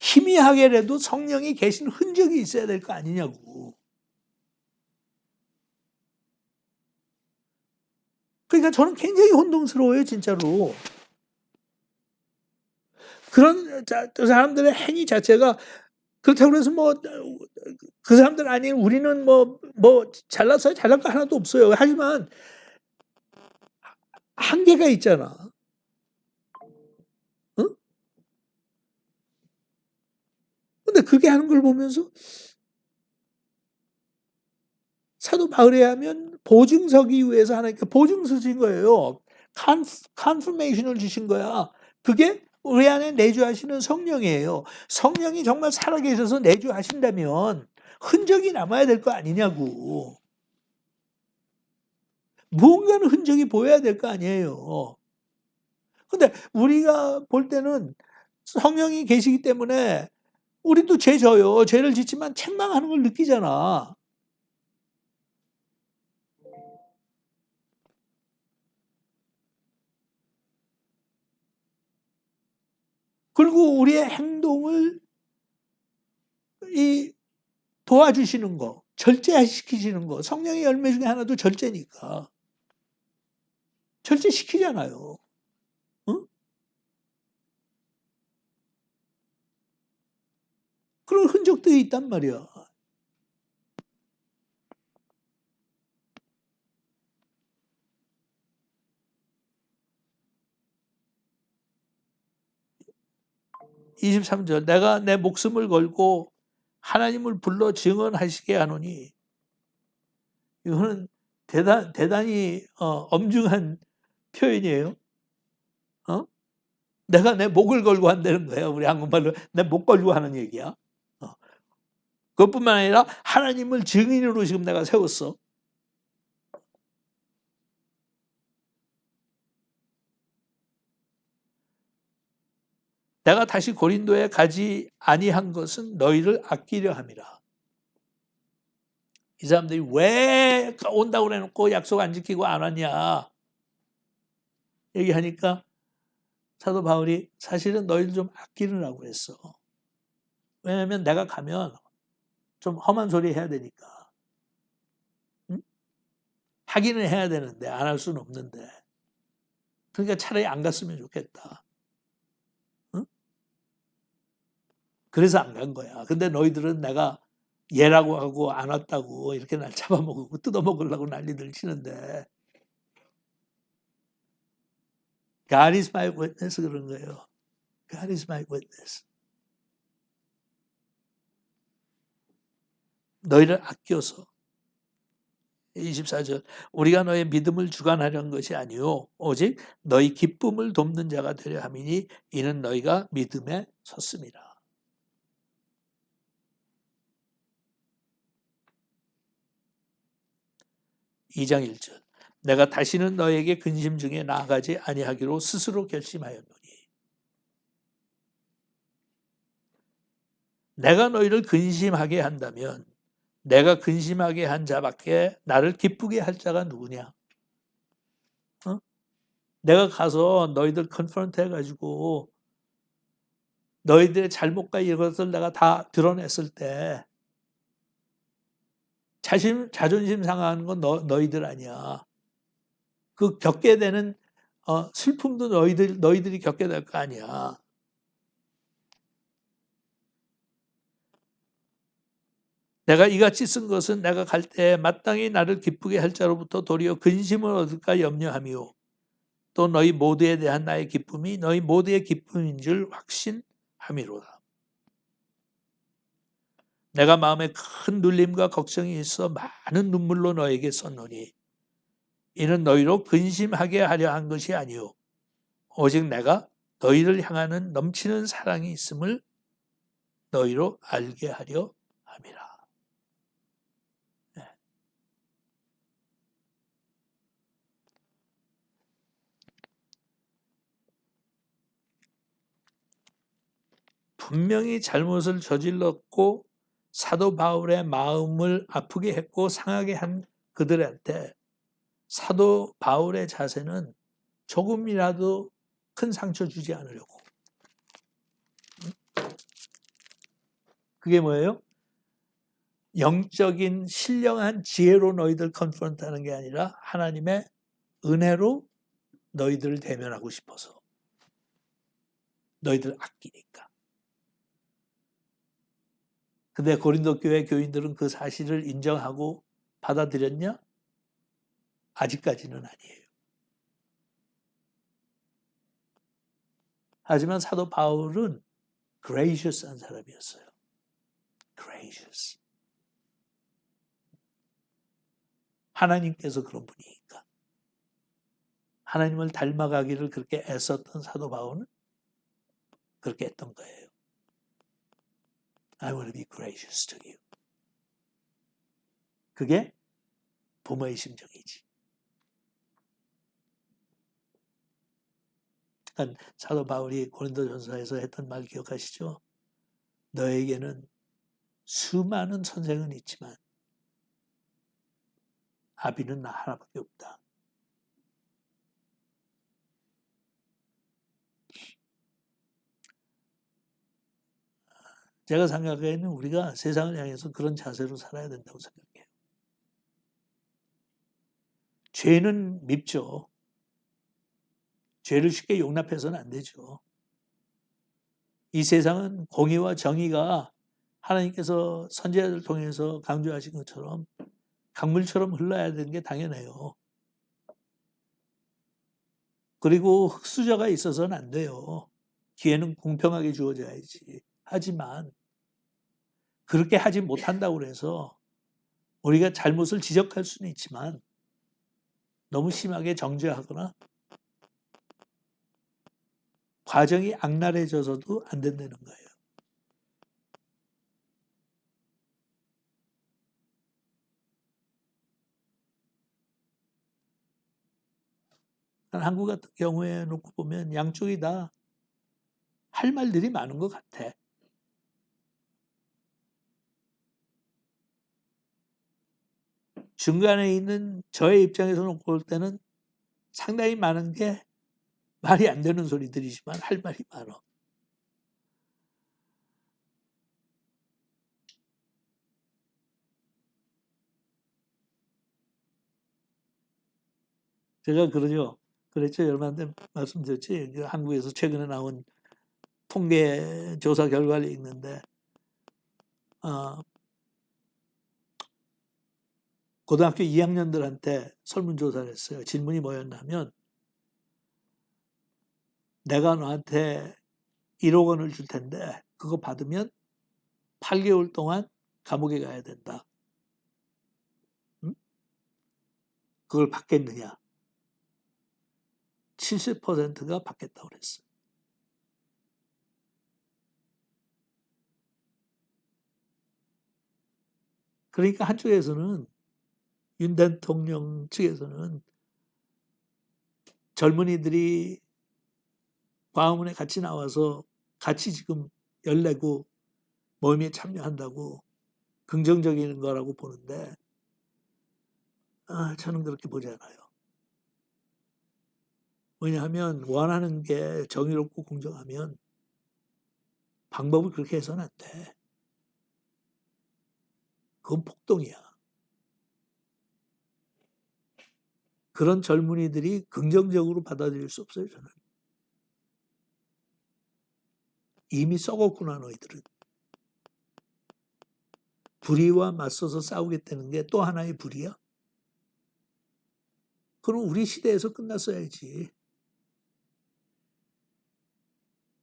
희미하게라도 성령이 계신 흔적이 있어야 될 거 아니냐고. 그러니까 저는 굉장히 혼동스러워요, 진짜로. 그런 사람들의 행위 자체가 그렇다고 해서 뭐 그 사람들 아닌 우리는 뭐 잘났어요? 잘난 거 하나도 없어요. 하지만 한계가 있잖아. 응? 근데 그렇게 하는 걸 보면서 사도 바울에 하면 보증 서기 위해서 하나님께 보증 서신 거예요. 컨퍼메이션을 주신 거야. 그게 우리 안에 내주하시는 성령이에요. 성령이 정말 살아계셔서 내주하신다면 흔적이 남아야 될 거 아니냐고. 무언가는 흔적이 보여야 될 거 아니에요. 근데 우리가 볼 때는 성령이 계시기 때문에 우리도 죄 져요. 죄를 짓지만 책망하는 걸 느끼잖아. 그리고 우리의 행동을 이 도와주시는 거, 절제시키시는 거. 성령의 열매 중에 하나도 절제니까. 절제시키잖아요. 응? 그런 흔적들이 있단 말이야. (23절) 내가 내 목숨을 걸고 하나님을 불러 증언하시게 하노니. 이거는 대단히 엄중한 표현이에요. 어? 내가 내 목을 걸고 한다는 거야. 우리 한국말로 내 목 걸고 하는 얘기야. 그것뿐만 아니라 하나님을 증인으로 지금 내가 세웠어. 내가 다시 고린도에 가지 아니한 것은 너희를 아끼려 함이라. 이 사람들이 왜 온다고 그래놓고 약속 안 지키고 안 왔냐 얘기하니까 사도 바울이 사실은 너희를 좀 아끼느라고 그랬어. 왜냐하면 내가 가면 좀 험한 소리 해야 되니까. 응? 하기는 해야 되는데 안 할 수는 없는데. 그러니까 차라리 안 갔으면 좋겠다. 응? 그래서 안 간 거야. 근데 너희들은 내가 얘라고 하고 안 왔다고 이렇게 날 잡아먹고 뜯어먹으려고 난리들 치는데 God is my witness 그런 거예요. God is my witness. 너희를 아껴서 24절 우리가 너의 믿음을 주관하려는 것이 아니요 오직 너희 기쁨을 돕는 자가 되려 함이니 이는 너희가 믿음에 섰습니다. 2장 1절 내가 다시는 너에게 근심 중에 나아가지 아니하기로 스스로 결심하였노니 내가 너희를 근심하게 한다면 내가 근심하게 한 자밖에 나를 기쁘게 할 자가 누구냐? 어? 내가 가서 너희들 컨프런트 해가지고 너희들의 잘못과 이것을 내가 다 드러냈을 때 자존심 상하는 건 너희들 아니야. 그 겪게 되는 슬픔도 너희들이 겪게 될 거 아니야. 내가 이같이 쓴 것은 내가 갈 때 마땅히 나를 기쁘게 할 자로부터 도리어 근심을 얻을까 염려하며 또 너희 모두에 대한 나의 기쁨이 너희 모두의 기쁨인 줄 확신함이로다. 내가 마음에 큰 눌림과 걱정이 있어 많은 눈물로 너에게 썼노니 이는 너희로 근심하게 하려 한 것이 아니요 오직 내가 너희를 향하는 넘치는 사랑이 있음을 너희로 알게 하려 함이라. 네. 분명히 잘못을 저질렀고 사도 바울의 마음을 아프게 했고 상하게 한 그들한테 사도 바울의 자세는 조금이라도 큰 상처 주지 않으려고. 그게 뭐예요? 영적인 신령한 지혜로 너희들 컨프런트 하는 게 아니라 하나님의 은혜로 너희들을 대면하고 싶어서. 너희들 아끼니까. 근데 고린도 교회 교인들은 그 사실을 인정하고 받아들였냐? 아직까지는 아니에요. 하지만 사도 바울은 gracious한 사람이었어요. gracious. 하나님께서 그런 분이니까. 하나님을 닮아가기를 그렇게 애썼던 사도 바울은 그렇게 했던 거예요. I want to be gracious to you. 그게 부모의 심정이지. 그러니까 사도 바울이 고린도전서에서 했던 말 기억하시죠? 너에게는 수많은 선생은 있지만 아비는 나 하나밖에 없다. 제가 생각하기에는 우리가 세상을 향해서 그런 자세로 살아야 된다고 생각해요. 죄는 밉죠. 죄를 쉽게 용납해서는 안 되죠. 이 세상은 공의와 정의가 하나님께서 선지자들을 통해서 강조하신 것처럼 강물처럼 흘러야 되는 게 당연해요. 그리고 흑수저가 있어서는 안 돼요. 기회는 공평하게 주어져야지. 하지만 그렇게 하지 못한다고 해서 우리가 잘못을 지적할 수는 있지만 너무 심하게 정죄하거나 과정이 악랄해져서도 안 된다는 거예요. 한국 같은 경우에 놓고 보면 양쪽이 다 할 말들이 많은 것 같아. 중간에 있는 저의 입장에서 놓고 볼 때는 상당히 많은 게 말이 안 되는 소리들이지만 할 말이 많아. 제가 그랬죠. 여러분한테 말씀드렸지. 한국에서 최근에 나온 통계 조사 결과를 읽는데 고등학교 2학년들한테 설문조사를 했어요. 질문이 뭐였냐면 내가 너한테 1억 원을 줄 텐데 그거 받으면 8개월 동안 감옥에 가야 된다. 응? 그걸 받겠느냐? 70%가 받겠다고 그랬어요. 그러니까 한쪽에서는 윤 대통령 측에서는 젊은이들이 광화문에 같이 나와서 같이 지금 열내고 모임에 참여한다고 긍정적인 거라고 보는데 저는 그렇게 보지 않아요. 왜냐하면 원하는 게 정의롭고 공정하면 방법을 그렇게 해서는 안 돼. 그건 폭동이야. 그런 젊은이들이 긍정적으로 받아들일 수 없어요, 저는. 이미 썩었구나, 너희들은. 불의와 맞서서 싸우겠다는 게 또 하나의 불의야? 그럼 우리 시대에서 끝났어야지.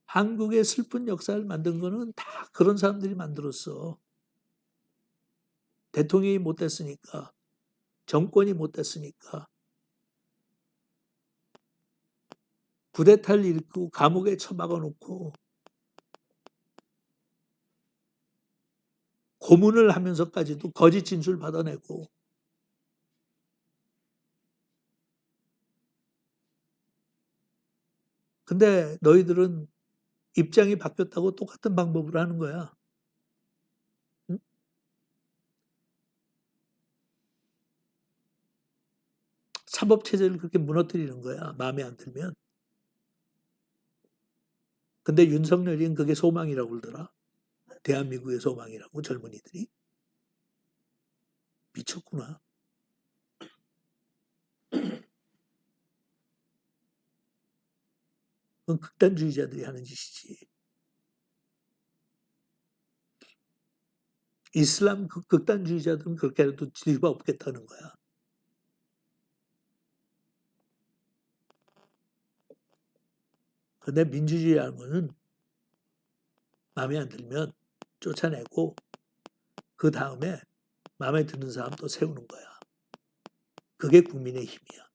한국의 슬픈 역사를 만든 거는 다 그런 사람들이 만들었어. 대통령이 못 됐으니까, 정권이 못 됐으니까, 쿠데타를 일으키고 감옥에 처박아 놓고 고문을 하면서까지도 거짓 진술 받아내고 근데 너희들은 입장이 바뀌었다고 똑같은 방법으로 하는 거야. 응? 사법체제를 그렇게 무너뜨리는 거야. 마음에 안 들면. 근데 윤석열이는 그게 소망이라고 그러더라. 대한민국의 소망이라고 젊은이들이. 미쳤구나. 그건 극단주의자들이 하는 짓이지. 이슬람 극단주의자들은 그렇게 해도 뒤집어 엎겠다는 거야. 근데 민주주의라는 거는 마음에 안 들면 쫓아내고 그 다음에 마음에 드는 사람 또 세우는 거야. 그게 국민의 힘이야.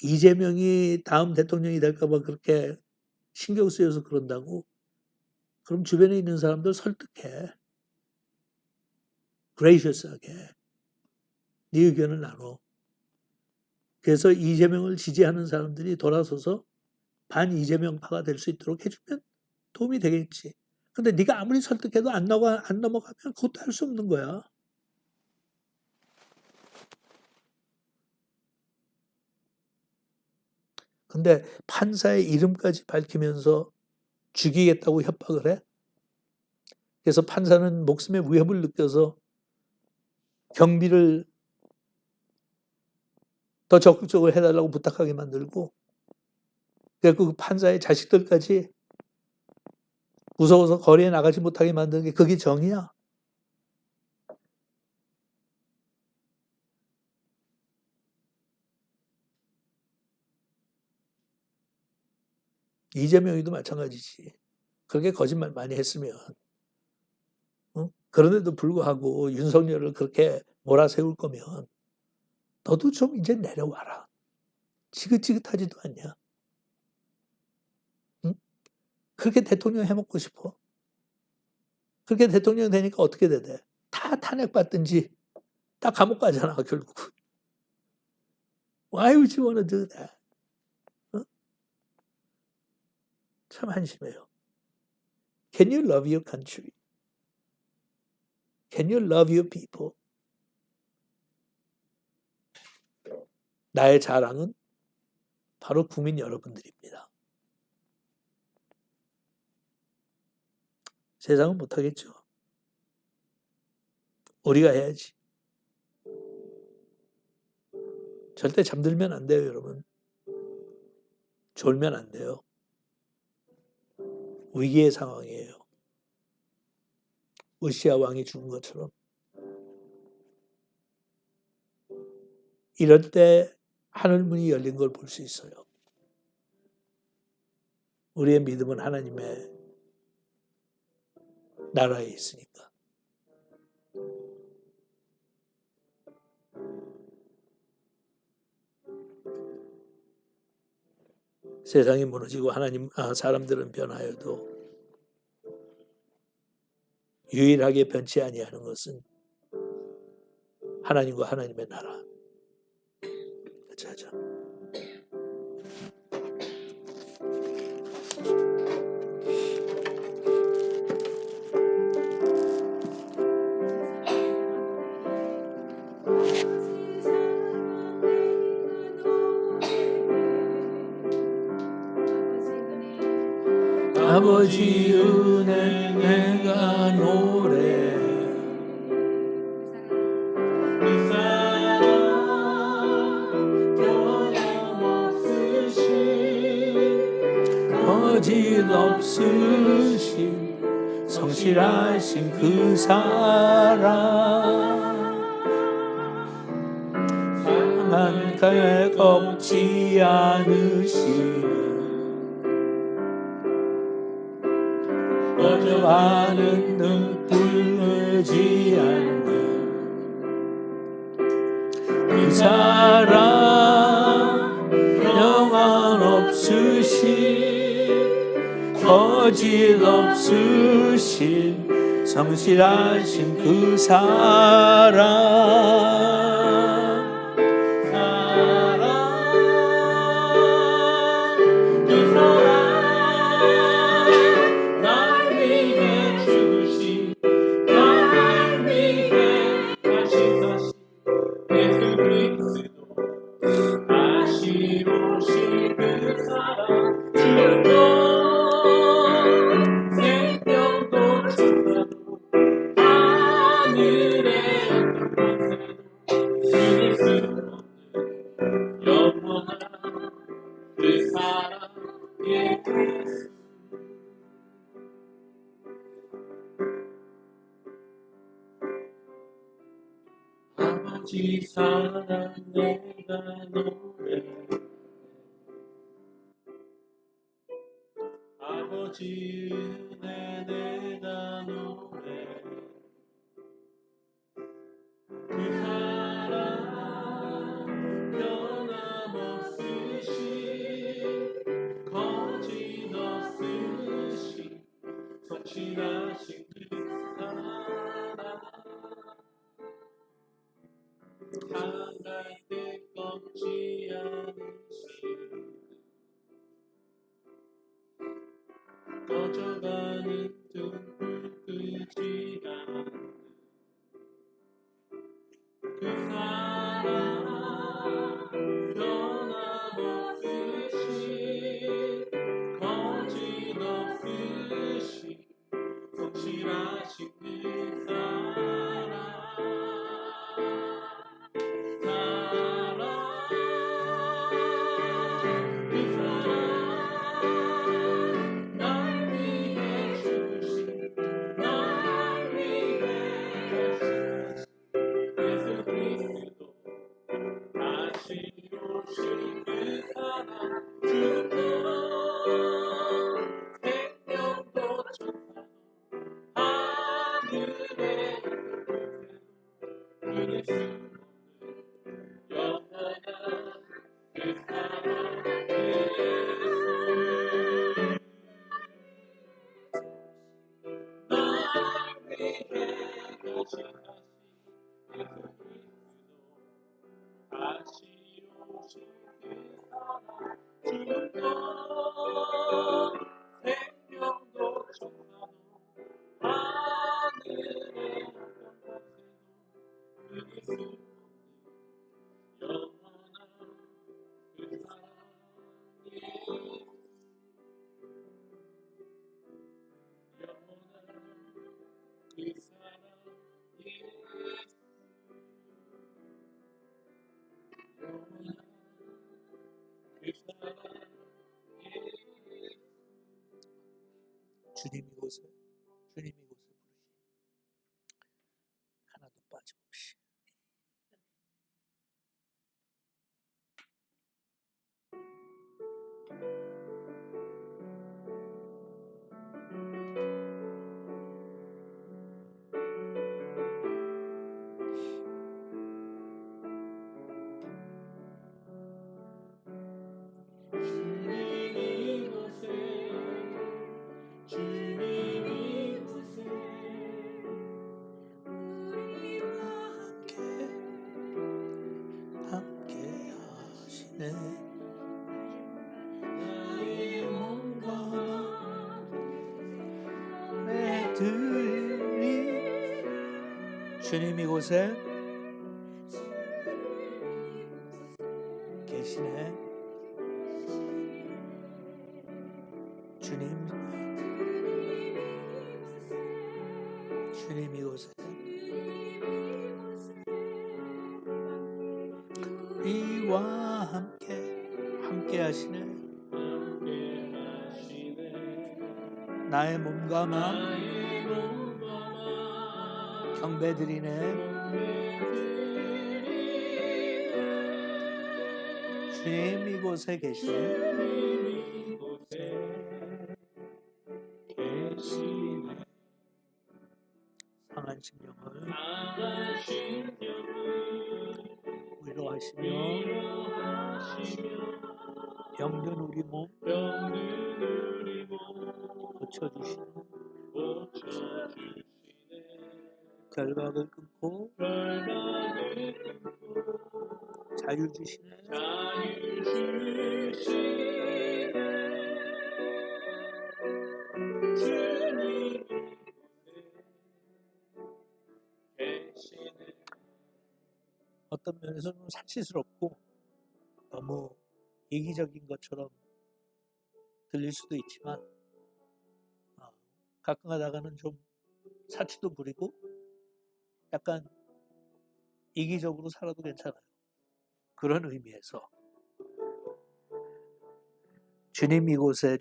이재명이 다음 대통령이 될까 봐 그렇게 신경 쓰여서 그런다고? 그럼 주변에 있는 사람들 설득해. 그레이셔스하게. 네 의견을 나눠. 그래서 이재명을 지지하는 사람들이 돌아서서 반 이재명파가 될 수 있도록 해주면 도움이 되겠지. 근데 네가 아무리 설득해도 안 넘어가면 그것도 할 수 없는 거야. 근데 판사의 이름까지 밝히면서 죽이겠다고 협박을 해? 그래서 판사는 목숨의 위협을 느껴서 경비를 더 적극적으로 해달라고 부탁하게 만들고 그 판사의 자식들까지 무서워서 거리에 나가지 못하게 만드는 게 그게 정의야? 이재명이도 마찬가지지. 그렇게 거짓말 많이 했으면 그런데도 불구하고 윤석열을 그렇게 몰아세울 거면 너도 좀 이제 내려와라. 지긋지긋하지도 않냐? 응? 그렇게 대통령 해먹고 싶어? 그렇게 대통령 되니까 어떻게 돼? 다 탄핵받든지 다 감옥 가잖아 결국. Why would you want to do that? 참 한심해요. Can you love your country? Can you love your people? 나의 자랑은 바로 국민 여러분들입니다. 세상은 못하겠죠. 우리가 해야지. 절대 잠들면 안 돼요, 여러분. 졸면 안 돼요. 위기의 상황이에요. 우시아 왕이 죽은 것처럼. 이럴 때 하늘문이 열린 걸 볼 수 있어요. 우리의 믿음은 하나님의 나라에 있으니까. 세상이 무너지고 사람들은 변하여도 유일하게 변치 아니하는 것은 하나님과 하나님의 나라. 같이 하자. 아버지 은혜 내가 노래 그 사랑 변함없으신 거짓없으신 성실하신 그 사랑 강한 계획 없지 않으시는 꺼져가는 등불 흐지 않는 그 사랑 영원 없으신 거짓 없으신 성실하신 그 사랑 아버지 사랑 내가 노래 아버지 은혜 내가 노래 그 사랑 변함없으신 거짓 없으신 성실하신 그 사랑 한갈 때 꺾지 않으신 꺼져가는 등불 끄지 않는 그 사랑 변함없으신 거짓 없으신 성실하신 그 사랑 주님 이곳에 부르시 하나도 빠짐없이 함께 하시네 나의 몸과 내 들리 주님 이곳에 계시네 주님 우리와 함께 하시네. 나의 몸과 마음 경배드리네. 주님 이곳에 계시네. 상한 심령을 위로하시며 병든 우리 몸 고쳐주시네. 결박을 끊고 자유 주시네. 어떤 면에서는 사치스럽고 너무 이기적인 것처럼 들릴 수도 있지만 가끔 가다가는 좀 사치도 부리고 약간 이기적으로 살아도 괜찮아요. 그런 의미에서 주님 이곳에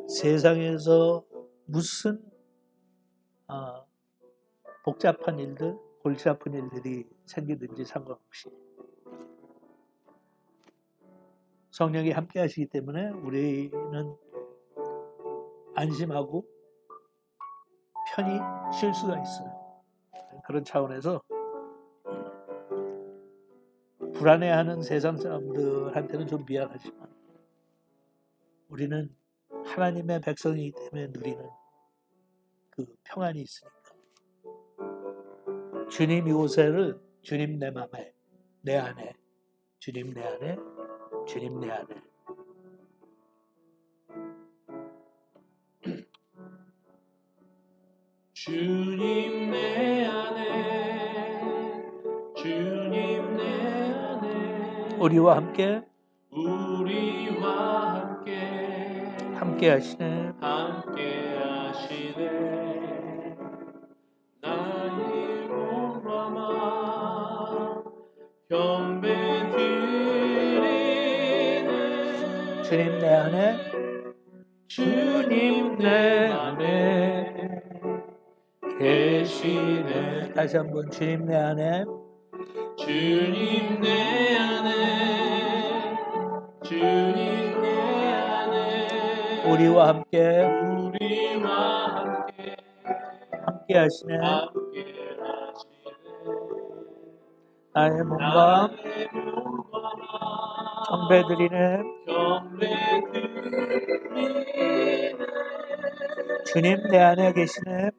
세상에서 무슨 복잡한 일들, 골치 아픈 일들이 생기든지 상관없이 성령이 함께 하시기 때문에 우리는 안심하고 편히 쉴 수가 있어요. 그런 차원에서 불안해하는 세상 사람들한테는 좀 미안하지만 우리는 하나님의 백성이기 때문에 누리는 그 평안이 있으니까 주님 이곳에를 주님 내 맘에 내 안에 주님 내 안에 주님 내 안에 주님 내 안에 주님 내 안에 우리와 함께 하시네. 나의 몸과 마음 경배드리네. 주님 내 안에 주님 내 안에 계시네. 다시 한번 주님 내 안에 주님 내 안에 주님 내 안에 우리와 함께 하시네. 나의 몸과 경배드리네. 주님 내 안에 계시네.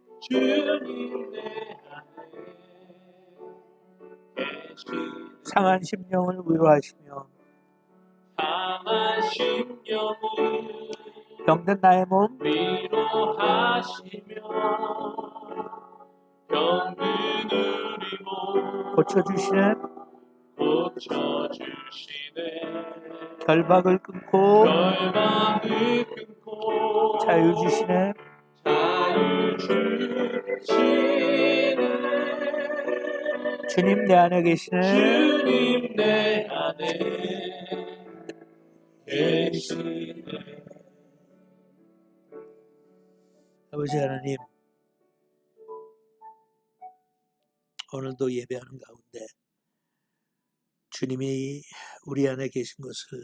상한 심령을 위로하시며 병든 나의 몸 위로하시며 병든 우리 몸 고쳐주시네. 결박을 끊고 자유 주시네. 주님 내 안에 계시네. 주님 내 안에 계시네. 아버지 하나님, 오늘도 예배하는 가운데 주님이 우리 안에 계신 것을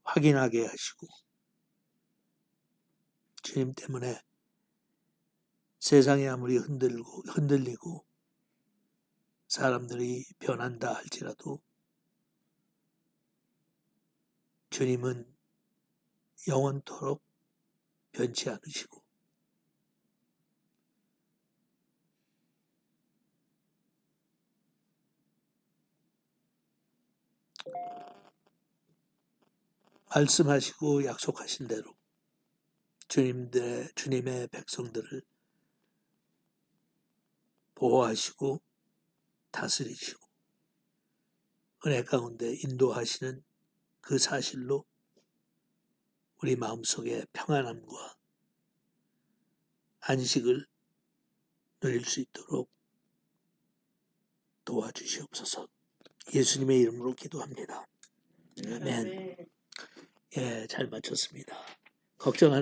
확인하게 하시고 주님 때문에 세상이 아무리 흔들리고 사람들이 변한다 할지라도 주님은 영원토록 변치 않으시고 말씀하시고 약속하신 대로 주님의 백성들을 보호하시고 다스리시고 은혜 가운데 인도하시는 그 사실로 우리 마음속에 평안함과 안식을 누릴 수 있도록 도와주시옵소서. 예수님의 이름으로 기도합니다. 아멘. 예, 잘 마쳤습니다. 걱정하는